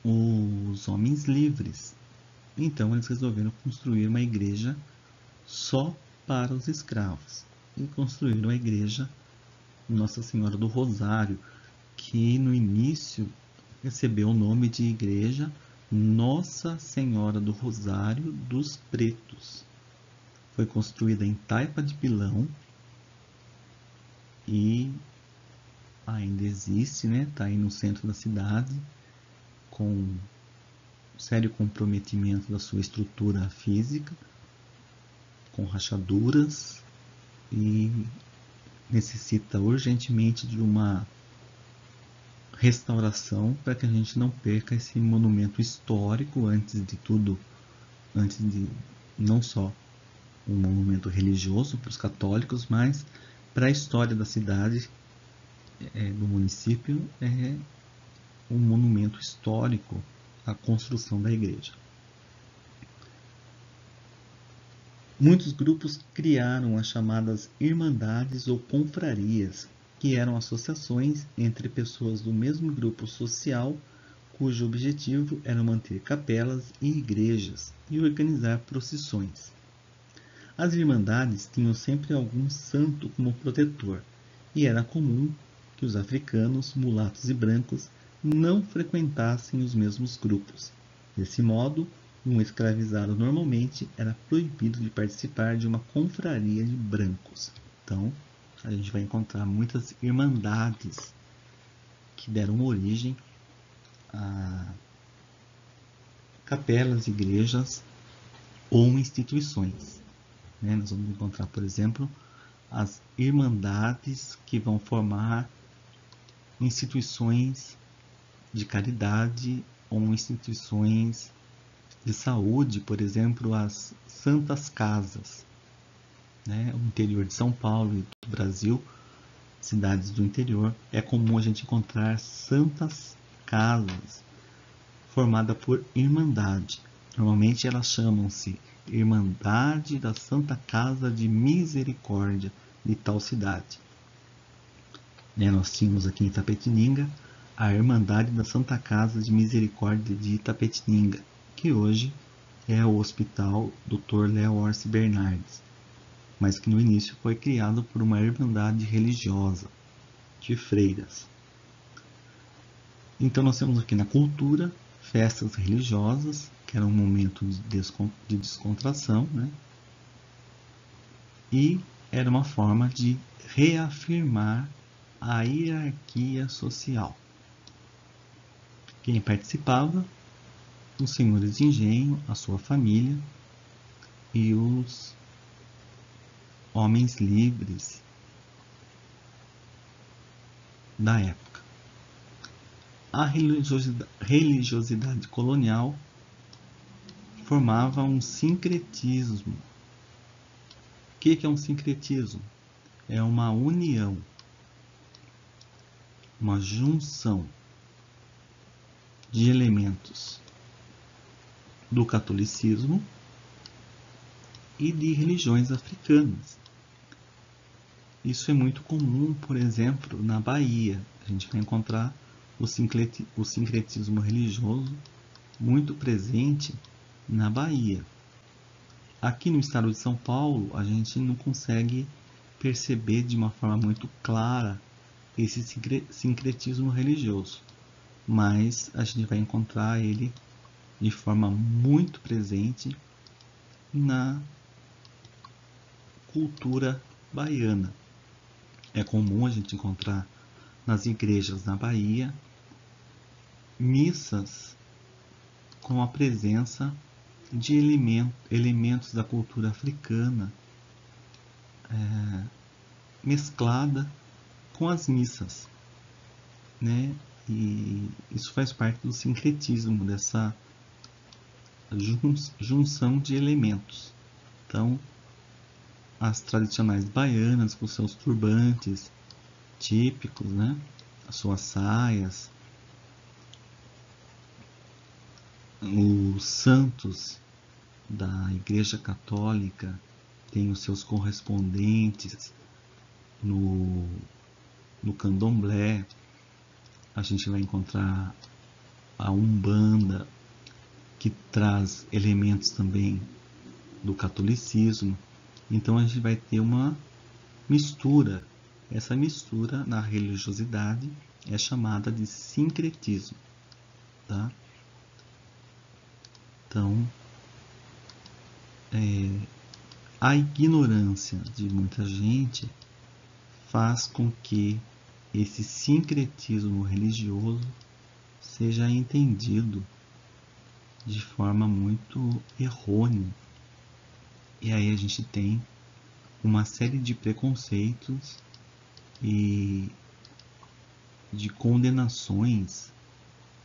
S1: os homens livres. Então eles resolveram construir uma igreja só para os escravos e construíram a igreja Nossa Senhora do Rosário, que no início recebeu o nome de Igreja Nossa Senhora do Rosário dos Pretos. Foi construída em Taipa de Pilão e ainda existe, está aí no centro da cidade, com sério comprometimento da sua estrutura física, com rachaduras, e necessita urgentemente de uma restauração para que a gente não perca esse monumento histórico, antes de tudo, antes de não só um monumento religioso para os católicos, mas para a história da cidade, do município, é um monumento histórico a construção da igreja. Muitos grupos criaram as chamadas irmandades ou confrarias, que eram associações entre pessoas do mesmo grupo social, cujo objetivo era manter capelas e igrejas e organizar procissões. As irmandades tinham sempre algum santo como protetor, e era comum que os africanos, mulatos e brancos não frequentassem os mesmos grupos. Desse modo, um escravizado normalmente era proibido de participar de uma confraria de brancos. Então, a gente vai encontrar muitas irmandades que deram origem a capelas, igrejas ou instituições. Nós vamos encontrar, por exemplo, as irmandades que vão formar instituições de caridade ou instituições de saúde, por exemplo, as Santas Casas. O interior de São Paulo e do Brasil, cidades do interior, é comum a gente encontrar santas casas formadas por irmandade. Normalmente elas chamam-se Irmandade da Santa Casa de Misericórdia de tal cidade. Nós tínhamos aqui em Itapetininga a Irmandade da Santa Casa de Misericórdia de Itapetininga, que hoje é o Hospital Dr. Léo Orsi Bernardes, mas que no início foi criado por uma irmandade religiosa de freiras. Então nós temos aqui na cultura festas religiosas, que era um momento de descontração, e era uma forma de reafirmar a hierarquia social. Quem participava? Os senhores de engenho, a sua família e os homens livres da época. A religiosidade colonial formava um sincretismo. O que é um sincretismo? É uma união, uma junção de elementos do catolicismo e de religiões africanas. Isso é muito comum, por exemplo, na Bahia. A gente vai encontrar o sincretismo religioso muito presente na Bahia. Aqui no estado de São Paulo, a gente não consegue perceber de uma forma muito clara esse sincretismo religioso, mas a gente vai encontrar ele de forma muito presente na cultura baiana. É comum a gente encontrar nas igrejas na Bahia missas com a presença de elementos da cultura africana mesclada com as missas, né? E isso faz parte do sincretismo, dessa junção de elementos. Então, as tradicionais baianas com seus turbantes típicos, né? As suas saias, os santos da Igreja Católica têm os seus correspondentes no candomblé. A gente vai encontrar a Umbanda, que traz elementos também do catolicismo. Então a gente vai ter uma mistura. Essa mistura na religiosidade é chamada de sincretismo, tá? Então, a ignorância de muita gente faz com que esse sincretismo religioso seja entendido de forma muito errônea. E aí a gente tem uma série de preconceitos e de condenações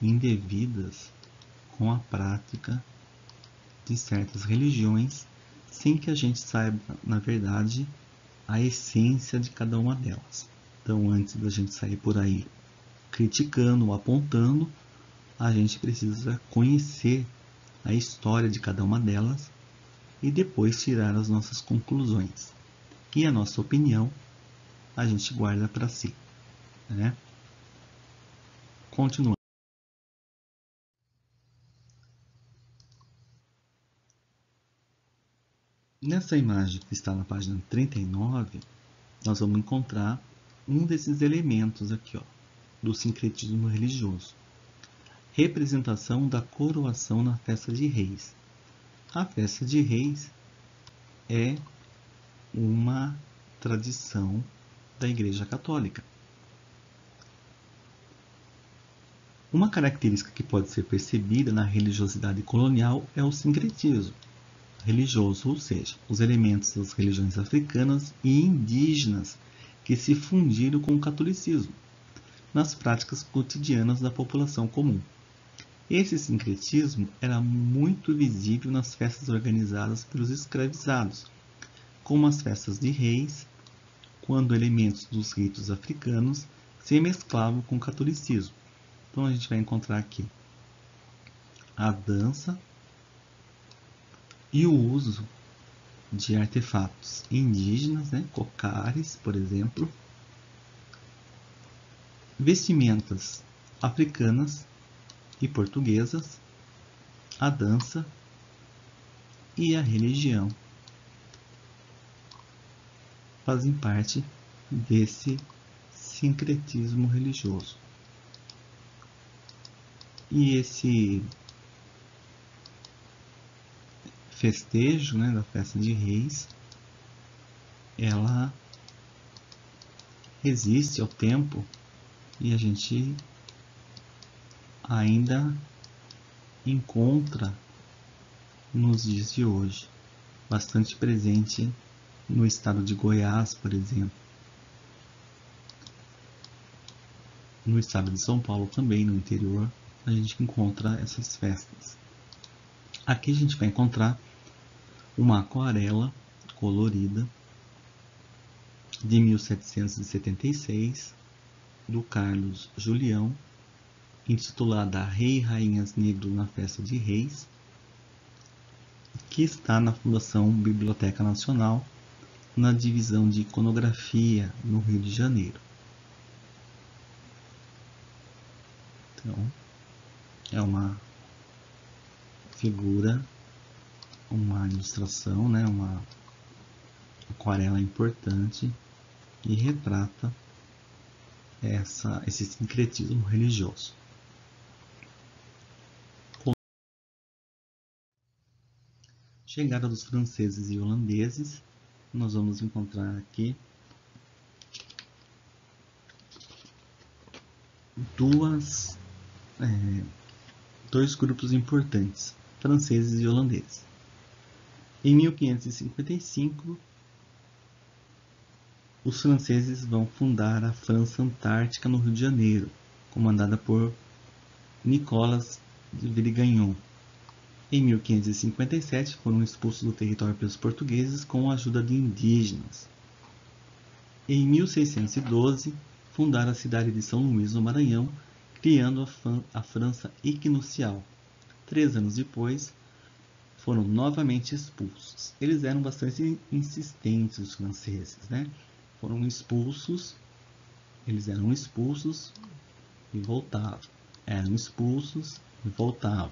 S1: indevidas com a prática de certas religiões, sem que a gente saiba, na verdade, a essência de cada uma delas. Então, antes da gente sair por aí criticando ou apontando, a gente precisa conhecer a história de cada uma delas e depois tirar as nossas conclusões. E a nossa opinião a gente guarda para si, né? Continuando. Nessa imagem que está na página 39, nós vamos encontrar um desses elementos aqui, ó, do sincretismo religioso. Representação da coroação na festa de Reis. A festa de Reis é uma tradição da Igreja Católica. Uma característica que pode ser percebida na religiosidade colonial é o sincretismo religioso, ou seja, os elementos das religiões africanas e indígenas que se fundiram com o catolicismo nas práticas cotidianas da população comum. Esse sincretismo era muito visível nas festas organizadas pelos escravizados, como as festas de reis, quando elementos dos ritos africanos se mesclavam com o catolicismo. Então a gente vai encontrar aqui a dança e o uso de artefatos indígenas, né, cocares, por exemplo, vestimentas africanas e portuguesas, a dança e a religião fazem parte desse sincretismo religioso. E esse festejo, né, da festa de Reis, ela resiste ao tempo e a gente ainda encontra nos dias de hoje, bastante presente no estado de Goiás, por exemplo. No estado de São Paulo também, no interior, a gente encontra essas festas. Aqui a gente vai encontrar uma aquarela colorida de 1776 do Carlos Julião, intitulada Rei e Rainhas Negros na Festa de Reis, que está na Fundação Biblioteca Nacional, na divisão de iconografia no Rio de Janeiro. Então, é uma figura uma ilustração, né, uma aquarela importante e retrata esse sincretismo religioso. Chegada dos franceses e holandeses, nós vamos encontrar aqui dois grupos importantes, franceses e holandeses. Em 1555, os franceses vão fundar a França Antártica no Rio de Janeiro, comandada por Nicolas de Villegaignon. Em 1557, foram expulsos do território pelos portugueses com a ajuda de indígenas. Em 1612, fundaram a cidade de São Luís, no Maranhão, criando a França Equinocial. 3 anos depois, foram novamente expulsos. Eles eram bastante insistentes, os franceses, né? Eles eram expulsos e voltavam. Eram expulsos e voltavam.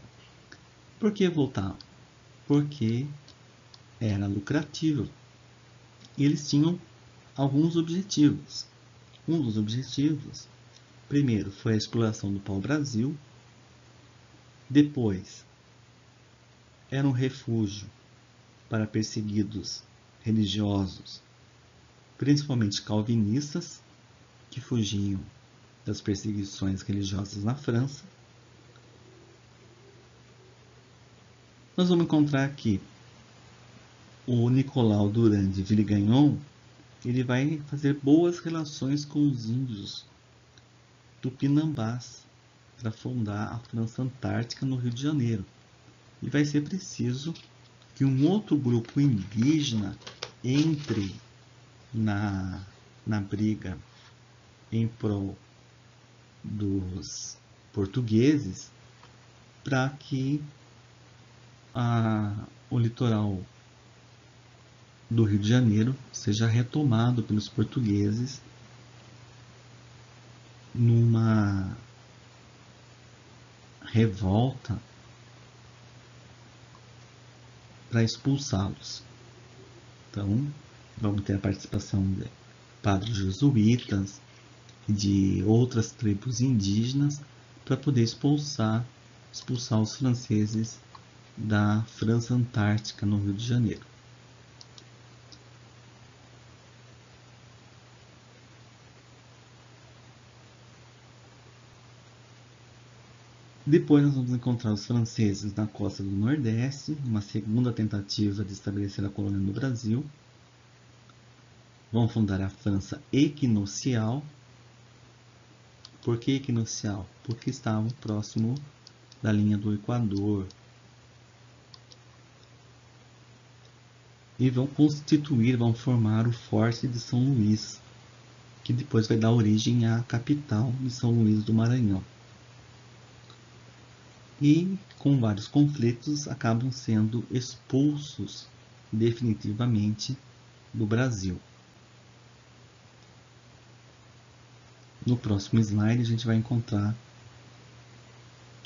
S1: Por que voltavam? Porque era lucrativo. E eles tinham alguns objetivos. Um dos objetivos, primeiro, foi a exploração do pau-brasil. Depois, era um refúgio para perseguidos religiosos, principalmente calvinistas, que fugiam das perseguições religiosas na França. Nós vamos encontrar aqui o Nicolau Durand de Villegaignon. Ele vai fazer boas relações com os índios tupinambás para fundar a França Antártica no Rio de Janeiro. E vai ser preciso que um outro grupo indígena entre na briga em prol dos portugueses para que o litoral do Rio de Janeiro seja retomado pelos portugueses numa revolta para expulsá-los. Então, vamos ter a participação de padres jesuítas e de outras tribos indígenas para poder expulsar os franceses da França Antártica no Rio de Janeiro. Depois nós vamos encontrar os franceses na costa do Nordeste, uma segunda tentativa de estabelecer a colônia no Brasil. Vão fundar a França Equinocial. Por que equinocial? Porque estavam próximo da linha do Equador. E vão formar o Forte de São Luís, que depois vai dar origem à capital de São Luís do Maranhão. E, com vários conflitos, acabam sendo expulsos definitivamente do Brasil. No próximo slide a gente vai encontrar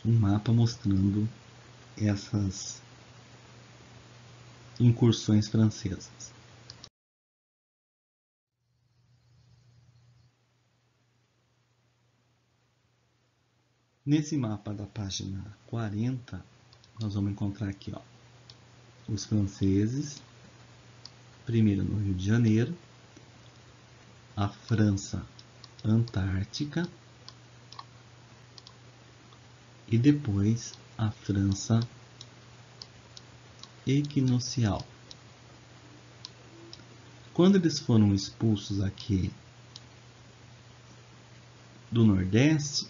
S1: um mapa mostrando essas incursões francesas. Nesse mapa da página 40, nós vamos encontrar aqui, os franceses, primeiro no Rio de Janeiro, a França Antártica e depois a França Equinocial. Quando eles foram expulsos aqui do Nordeste,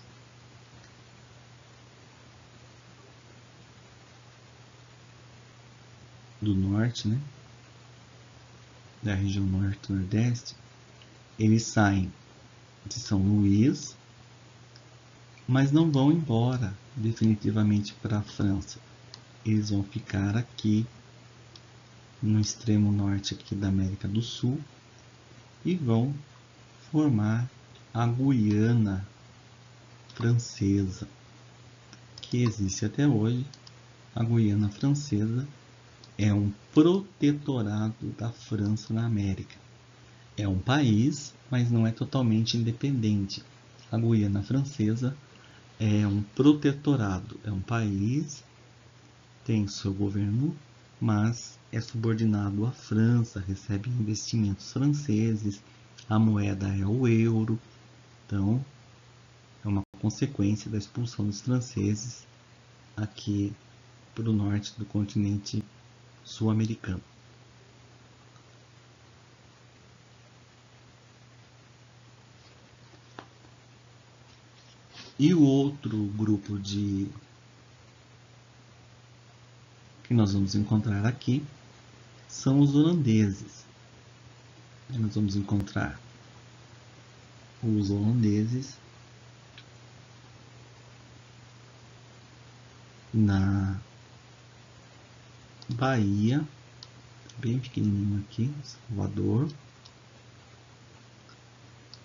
S1: do Norte, né? Da região Norte-Nordeste, eles saem de São Luís, mas não vão embora definitivamente para a França. Eles vão ficar aqui no extremo norte aqui da América do Sul e vão formar a Guiana Francesa, que existe até hoje, A Guiana Francesa é um protetorado da França na América. É um país, mas não é totalmente independente. A Guiana Francesa é um protetorado, é um país, tem seu governo, mas é subordinado à França, recebe investimentos franceses, a moeda é o euro. Então, é uma consequência da expulsão dos franceses aqui para o norte do continente sul-americano. E o outro grupo que nós vamos encontrar aqui são os holandeses. Nós vamos encontrar os holandeses na Bahia, bem pequenininho aqui, Salvador,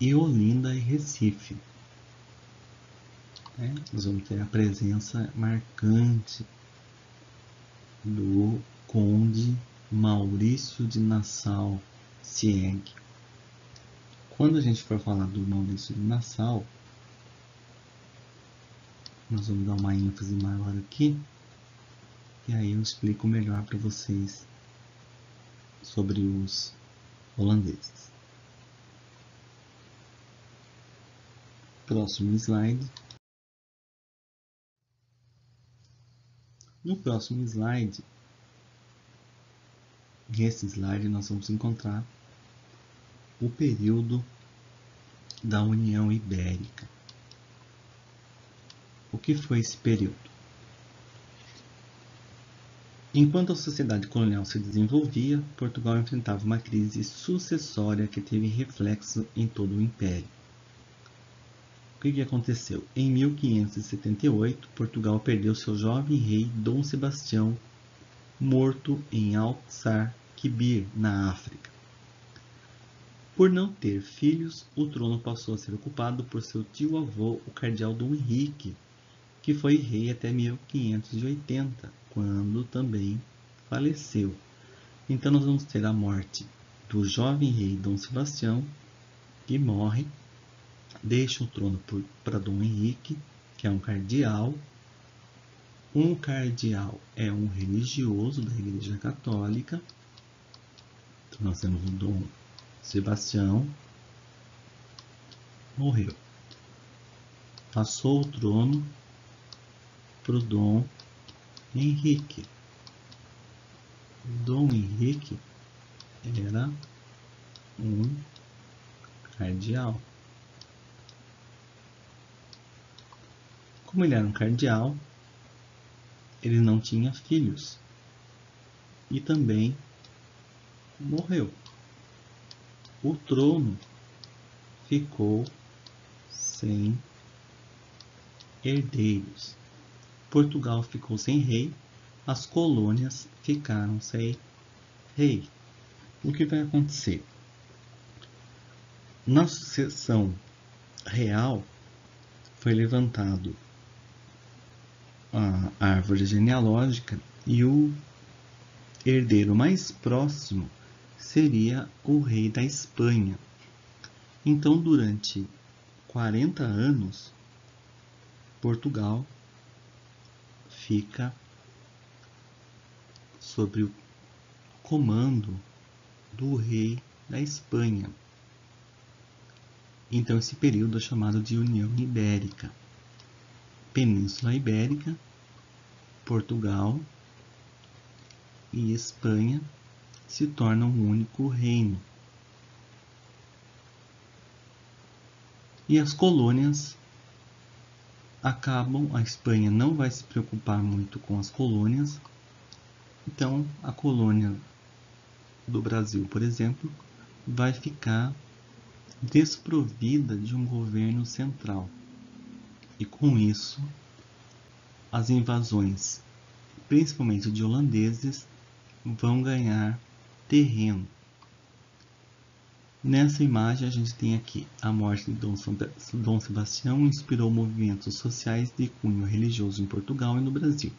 S1: e Olinda e Recife. Nós vamos ter a presença marcante do conde Maurício de Nassau-Sieg. Quando a gente for falar do Maurício de Nassau, nós vamos dar uma ênfase maior aqui, e aí eu explico melhor para vocês sobre os holandeses. Próximo slide. No próximo slide, nesse slide nós vamos encontrar o período da União Ibérica. O que foi esse período? Enquanto a sociedade colonial se desenvolvia, Portugal enfrentava uma crise sucessória que teve reflexo em todo o império. O que aconteceu? Em 1578, Portugal perdeu seu jovem rei Dom Sebastião, morto em Alçar-Quibir, na África. Por não ter filhos, o trono passou a ser ocupado por seu tio-avô, o cardeal Dom Henrique, que foi rei até 1580, quando também faleceu. Então nós vamos ter a morte do jovem rei Dom Sebastião, que morre, deixa o trono para Dom Henrique, que é um cardeal. Um cardeal é um religioso da Igreja Católica. Então nós temos o Dom Sebastião, morreu. Passou o trono para o Dom Henrique. Dom Henrique era um cardeal. Como ele era um cardeal, ele não tinha filhos e também morreu. O trono ficou sem herdeiros. Portugal ficou sem rei, as colônias ficaram sem rei. O que vai acontecer? Na sucessão real foi levantado a árvore genealógica e o herdeiro mais próximo seria o rei da Espanha. Então, durante 40 anos, Portugal fica sob o comando do rei da Espanha. Então, esse período é chamado de União Ibérica. Península Ibérica, Portugal e Espanha se tornam um único reino. E as colônias acabam, a Espanha não vai se preocupar muito com as colônias. Então, a colônia do Brasil, por exemplo, vai ficar desprovida de um governo central. E com isso, as invasões, principalmente de holandeses, vão ganhar terreno. Nessa imagem a gente tem aqui a morte de Dom Sebastião inspirou movimentos sociais de cunho religioso em Portugal e no Brasil.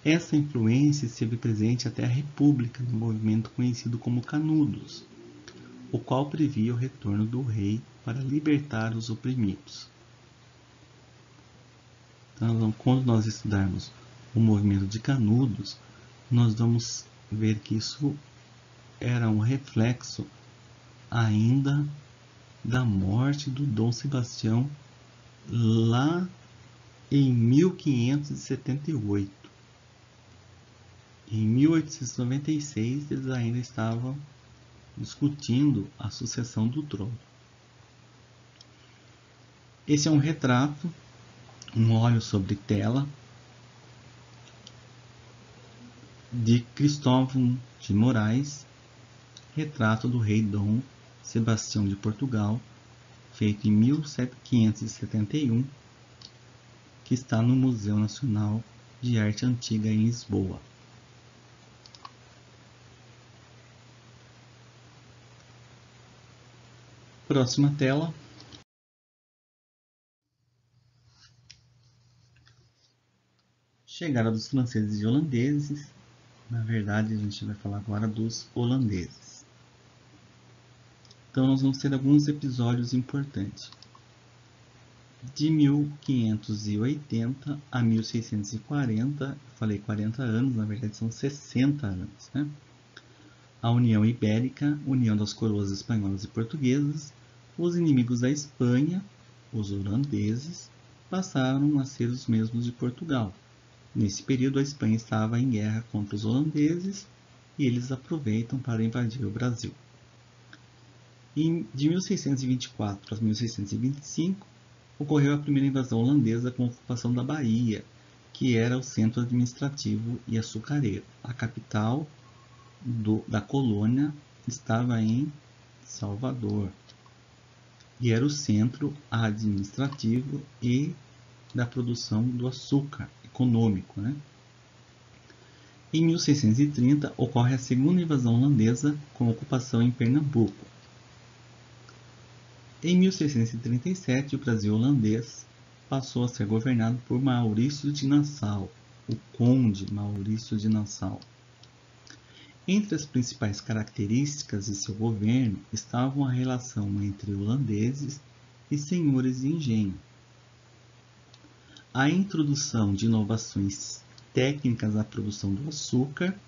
S1: Essa influência esteve presente até a República, no movimento conhecido como Canudos, o qual previa o retorno do rei para libertar os oprimidos. Então, quando nós estudarmos o movimento de Canudos, nós vamos ver que isso era um reflexo ainda da morte do Dom Sebastião lá em 1578. Em 1896, eles ainda estavam discutindo a sucessão do trono. Esse é um retrato, um óleo sobre tela, de Cristóvão de Moraes, retrato do rei Dom Sebastião de Portugal, feito em 1571, que está no Museu Nacional de Arte Antiga em Lisboa. Próxima tela. Chegada dos franceses e holandeses. Na verdade, a gente vai falar agora dos holandeses. Então, nós vamos ter alguns episódios importantes. De 1580 a 1640, falei 40 anos, na verdade são 60 anos, né? A União Ibérica, união das coroas espanholas e portuguesas, os inimigos da Espanha, os holandeses, passaram a ser os mesmos de Portugal. Nesse período, a Espanha estava em guerra contra os holandeses e eles aproveitam para invadir o Brasil. De 1624 a 1625, ocorreu a primeira invasão holandesa com a ocupação da Bahia, que era o centro administrativo e açucareiro. A capital da colônia estava em Salvador e era o centro administrativo e da produção do açúcar econômico, né? Em 1630 ocorre a segunda invasão holandesa com ocupação em Pernambuco. Em 1637 o Brasil holandês passou a ser governado por Maurício de Nassau, o Conde Maurício de Nassau. Entre as principais características de seu governo estavam a relação entre holandeses e senhores de engenho, a introdução de inovações técnicas na produção do açúcar.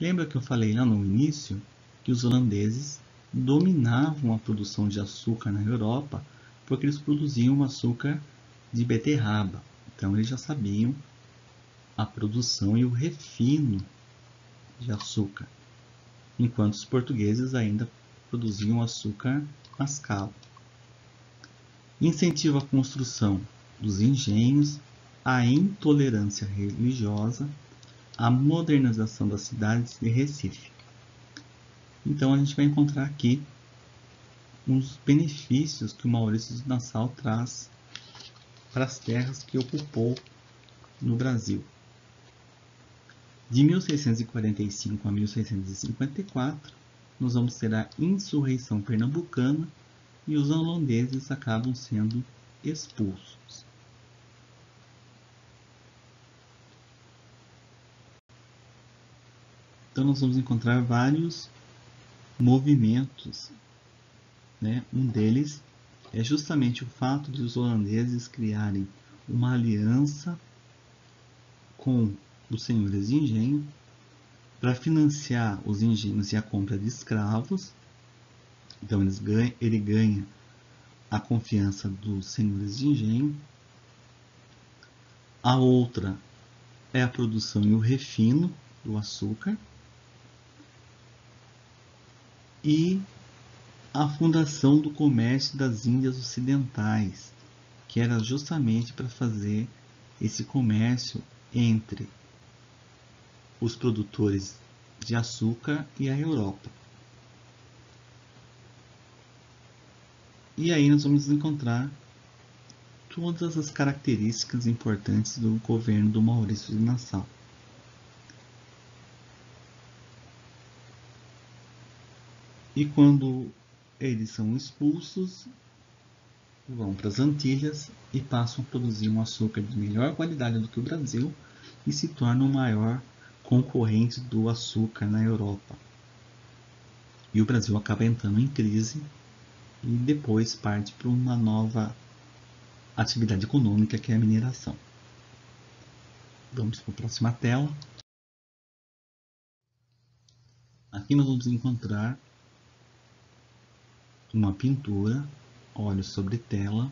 S1: Lembra que eu falei lá no início que os holandeses dominavam a produção de açúcar na Europa porque eles produziam açúcar de beterraba. Então eles já sabiam a produção e o refino de açúcar, enquanto os portugueses ainda produziam açúcar mascavo. Incentiva a construção dos engenhos, a intolerância religiosa, a modernização das cidades de Recife. Então a gente vai encontrar aqui uns benefícios que o Maurício de Nassau traz para as terras que ocupou no Brasil. De 1645 a 1654, nós vamos ter a insurreição pernambucana e os holandeses acabam sendo expulsos. Então nós vamos encontrar vários movimentos, né? Um deles é justamente o fato de os holandeses criarem uma aliança com os senhores de engenho para financiar os engenhos e a compra de escravos. Então ele ganha a confiança dos senhores de engenho. A outra é a produção e o refino do açúcar. E a fundação do comércio das Índias Ocidentais, que era justamente para fazer esse comércio entre os produtores de açúcar e a Europa. E aí nós vamos encontrar todas as características importantes do governo do Maurício de Nassau. E quando eles são expulsos, vão para as Antilhas e passam a produzir um açúcar de melhor qualidade do que o Brasil e se torna o maior concorrente do açúcar na Europa. E o Brasil acaba entrando em crise e depois parte para uma nova atividade econômica, que é a mineração. Vamos para a próxima tela. Aqui nós vamos encontrar uma pintura, óleo sobre tela,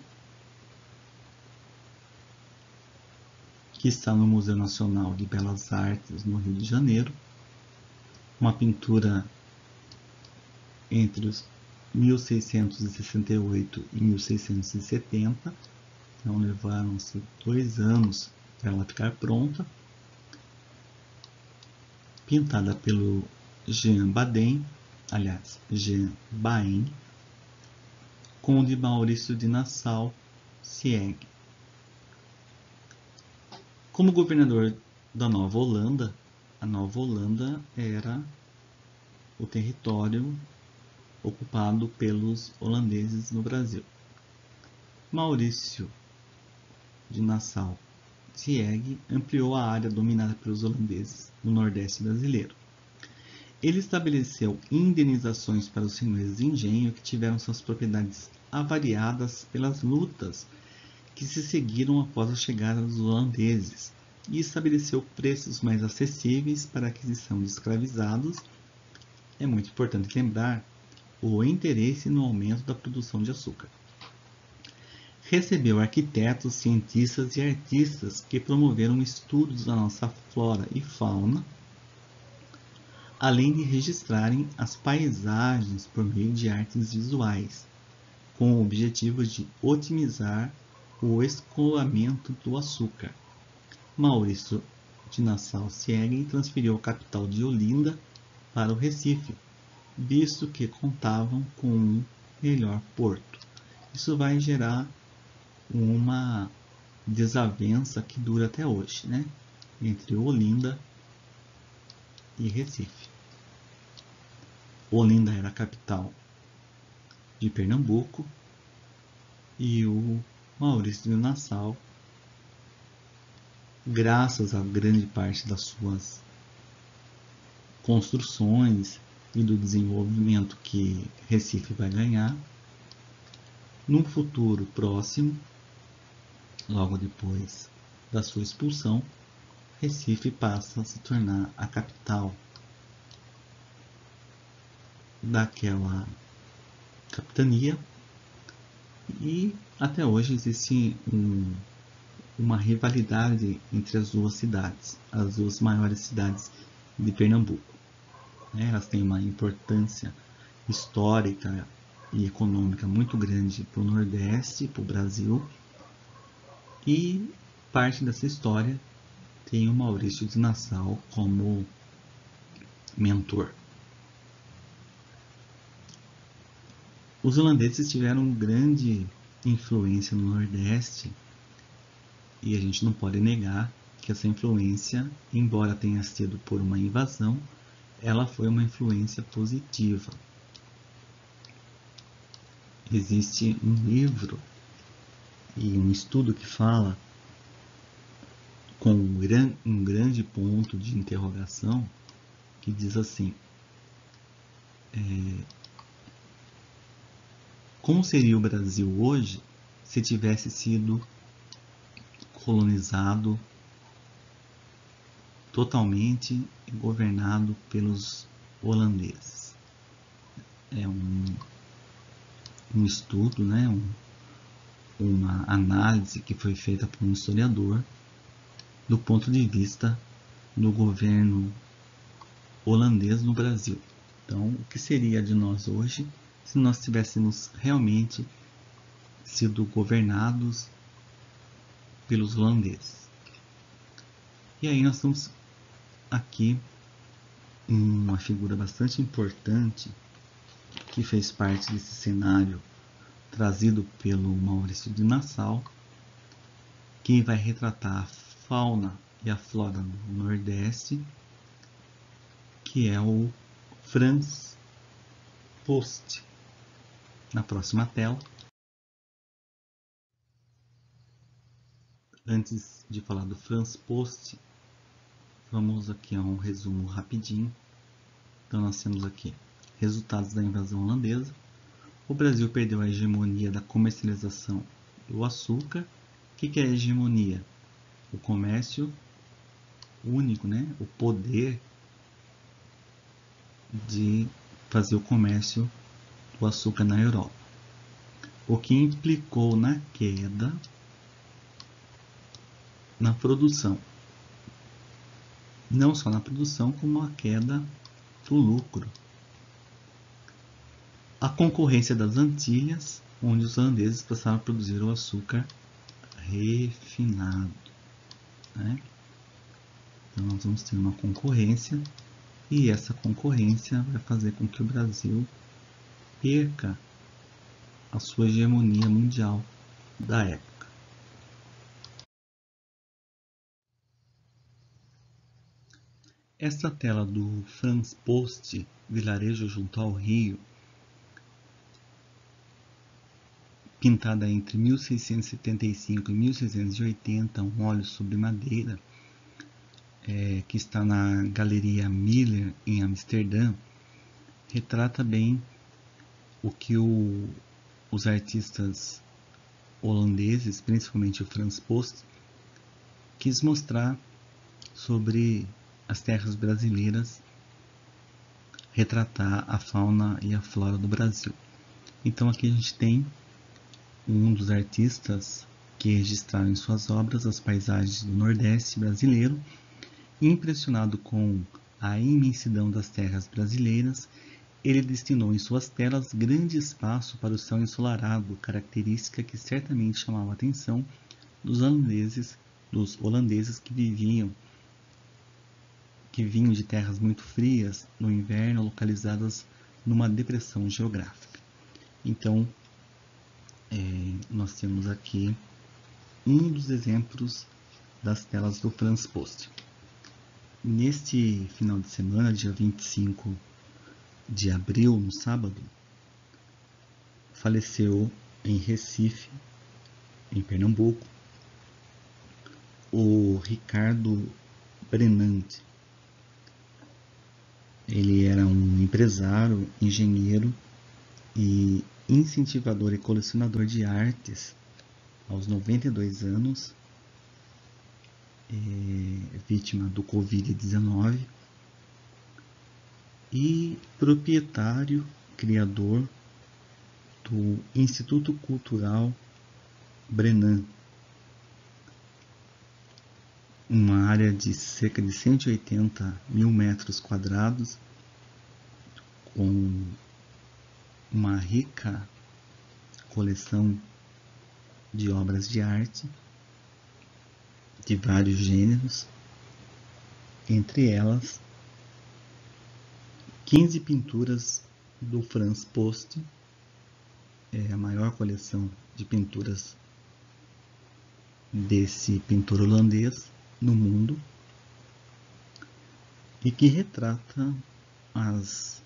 S1: que está no Museu Nacional de Belas Artes, no Rio de Janeiro. Uma pintura entre os 1668 e 1670. Então levaram-se 2 anos para ela ficar pronta. Pintada pelo Jean Baden, aliás, Jean Baen, conde Maurício de Nassau-Sieg. Como governador da Nova Holanda, a Nova Holanda era o território ocupado pelos holandeses no Brasil. Maurício de Nassau-Sieg ampliou a área dominada pelos holandeses no Nordeste brasileiro. Ele estabeleceu indenizações para os senhores de engenho que tiveram suas propriedades avariadas pelas lutas que se seguiram após a chegada dos holandeses, e estabeleceu preços mais acessíveis para a aquisição de escravizados. É muito importante lembrar o interesse no aumento da produção de açúcar. Recebeu arquitetos, cientistas e artistas que promoveram estudos da nossa flora e fauna, além de registrarem as paisagens por meio de artes visuais, com o objetivo de otimizar o escoamento do açúcar. Maurício de Nassau-Sieg transferiu a capital de Olinda para o Recife, visto que contavam com um melhor porto. Isso vai gerar uma desavença que dura até hoje, né? Entre Olinda e Recife. Olinda era a capital de Pernambuco e o Maurício de Nassau, graças a grande parte das suas construções e do desenvolvimento que Recife vai ganhar, num futuro próximo, logo depois da sua expulsão, Recife passa a se tornar a capital daquela capitania, e até hoje existe uma rivalidade entre as duas cidades, as duas maiores cidades de Pernambuco. Elas têm uma importância histórica e econômica muito grande para o Nordeste, para o Brasil, e parte dessa história tem o Maurício de Nassau como mentor. Os holandeses tiveram grande influência no Nordeste, e a gente não pode negar que essa influência, embora tenha sido por uma invasão, ela foi uma influência positiva. Existe um livro e um estudo que fala, com um grande ponto de interrogação, que diz assim: como seria o Brasil hoje se tivesse sido colonizado totalmente e governado pelos holandeses? É um estudo, né? Uma análise que foi feita por um historiador do ponto de vista do governo holandês no Brasil. Então, o que seria de nós hoje se nós tivéssemos realmente sido governados pelos holandeses? E aí nós temos aqui uma figura bastante importante que fez parte desse cenário trazido pelo Maurício de Nassau, que vai retratar a fauna e a flora no Nordeste, que é o Franz Post. Na próxima tela. Antes de falar do Franz Post, vamos aqui a um resumo rapidinho. Então nós temos aqui resultados da invasão holandesa. O Brasil perdeu a hegemonia da comercialização do açúcar. O que é a hegemonia? O comércio único, né? O poder de fazer o comércio do açúcar na Europa. O que implicou na queda na produção. Não só na produção, como a queda do lucro. A concorrência das Antilhas, onde os holandeses passaram a produzir o açúcar refinado, né? Então nós vamos ter uma concorrência, e essa concorrência vai fazer com que o Brasil perca a sua hegemonia mundial da época. Esta tela do Franz Post, vilarejo junto ao rio, pintada entre 1675 e 1680, um óleo sobre madeira, que está na Galeria Miller, em Amsterdã, retrata bem o que os artistas holandeses, principalmente o Franz Post, quis mostrar sobre as terras brasileiras, retratar a fauna e a flora do Brasil. Então aqui a gente tem um dos artistas que registraram em suas obras as paisagens do Nordeste brasileiro. Impressionado com a imensidão das terras brasileiras, ele destinou em suas telas grande espaço para o céu ensolarado, característica que certamente chamava a atenção dos holandeses que vinham de terras muito frias no inverno, localizadas numa depressão geográfica. Então, nós temos aqui um dos exemplos das telas do Franz Post. Neste final de semana, dia 25 de abril, no sábado, faleceu em Recife, em Pernambuco, o Ricardo Brennand. Ele era um empresário, engenheiro e incentivador e colecionador de artes. Aos 92 anos, vítima do Covid-19, e proprietário, criador do Instituto Cultural Brennand, uma área de cerca de 180 mil metros quadrados, com uma rica coleção de obras de arte de vários gêneros, entre elas 15 pinturas do Franz Post, a maior coleção de pinturas desse pintor holandês no mundo, e que retrata as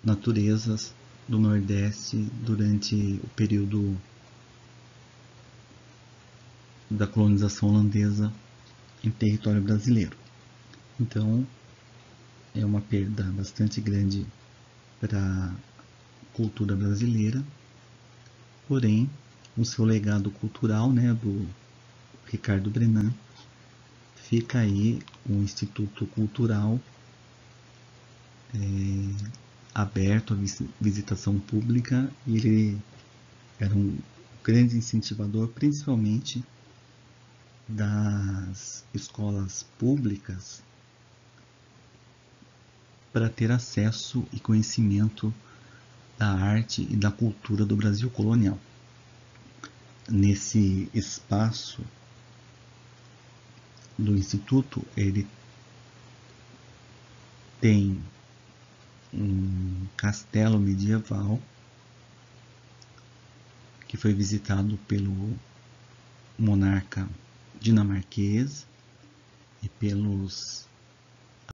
S1: naturezas do Nordeste durante o período da colonização holandesa em território brasileiro. Então, é uma perda bastante grande para a cultura brasileira, porém, o seu legado cultural, né, do Ricardo Brennand, fica aí um instituto cultural aberto à visitação pública, e ele era um grande incentivador, principalmente das escolas públicas, para ter acesso e conhecimento da arte e da cultura do Brasil colonial. Nesse espaço do Instituto, ele tem um castelo medieval que foi visitado pelo monarca dinamarquês e pelos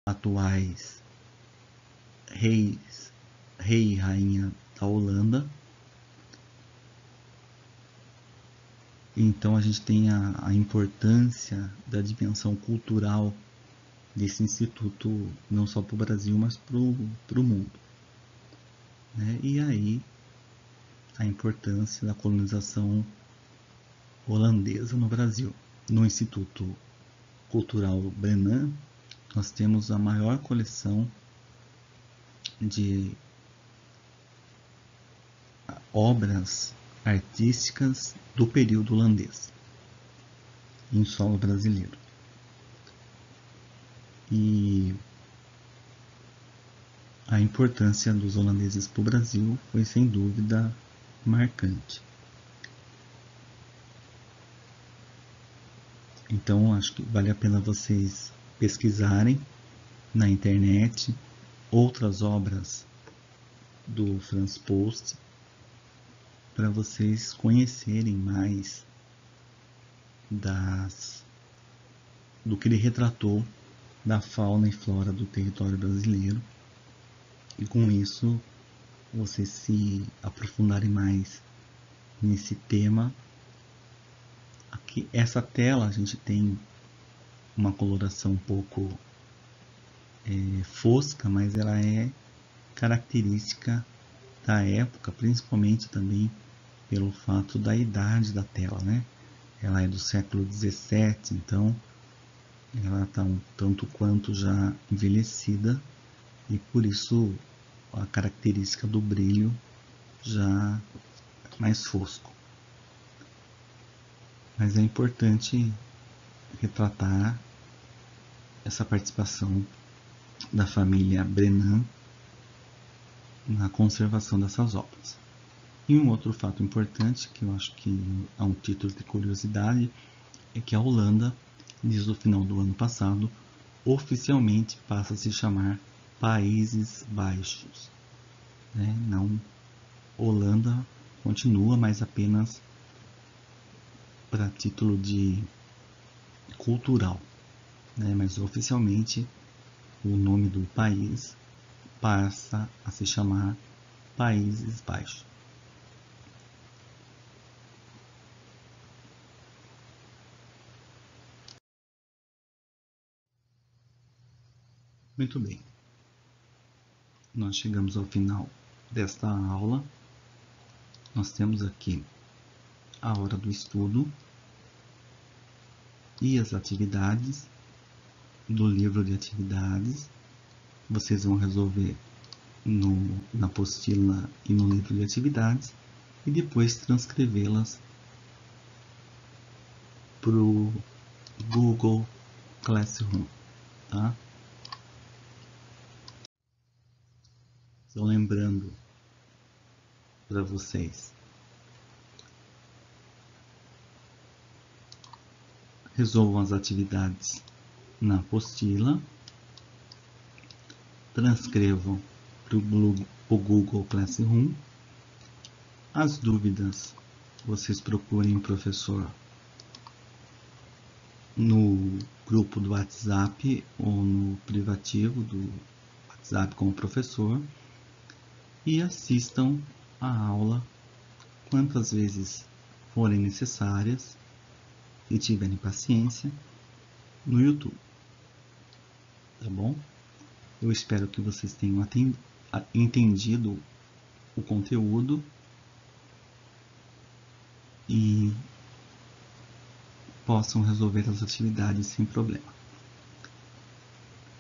S1: atuais rei e rainha da Holanda. Então a gente tem a importância da dimensão cultural desse instituto, não só para o Brasil, mas para o mundo. Né? E aí a importância da colonização holandesa no Brasil. No Instituto Cultural Brenan, nós temos a maior coleção de obras artísticas do período holandês em solo brasileiro. E a importância dos holandeses para o Brasil foi sem dúvida marcante. Então acho que vale a pena vocês pesquisarem na internet outras obras do Frans Post para vocês conhecerem mais do que ele retratou da fauna e flora do território brasileiro, e com isso vocês se aprofundarem mais nesse tema. Aqui, essa tela a gente tem uma coloração um pouco fosca, mas ela é característica da época, principalmente também pelo fato da idade da tela, né? Ela é do século 17, então ela está um tanto quanto já envelhecida, e por isso a característica do brilho já mais fosco. Mas é importante retratar essa participação da família Brenan na conservação dessas obras. E um outro fato importante, que eu acho que é um título de curiosidade, é que a Holanda, desde o final do ano passado, oficialmente passa a se chamar Países Baixos. Né? Não, Holanda continua, mas apenas para título de cultural. Né? Mas oficialmente o nome do país passa a se chamar Países Baixos. Muito bem, nós chegamos ao final desta aula. Nós temos aqui a hora do estudo e as atividades do livro de atividades. Vocês vão resolver na apostila e no livro de atividades e depois transcrevê-las para o Google Classroom. Tá? Então, lembrando para vocês, resolvam as atividades na apostila, transcrevam para o Google Classroom. As dúvidas, vocês procurem o professor no grupo do WhatsApp ou no privativo do WhatsApp com o professor, e assistam a aula quantas vezes forem necessárias e tiverem paciência no YouTube. Tá bom? Eu espero que vocês tenham entendido o conteúdo e possam resolver as atividades sem problema.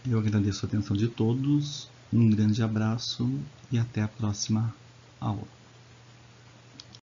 S1: Eu agradeço a atenção de todos, um grande abraço e até a próxima aula.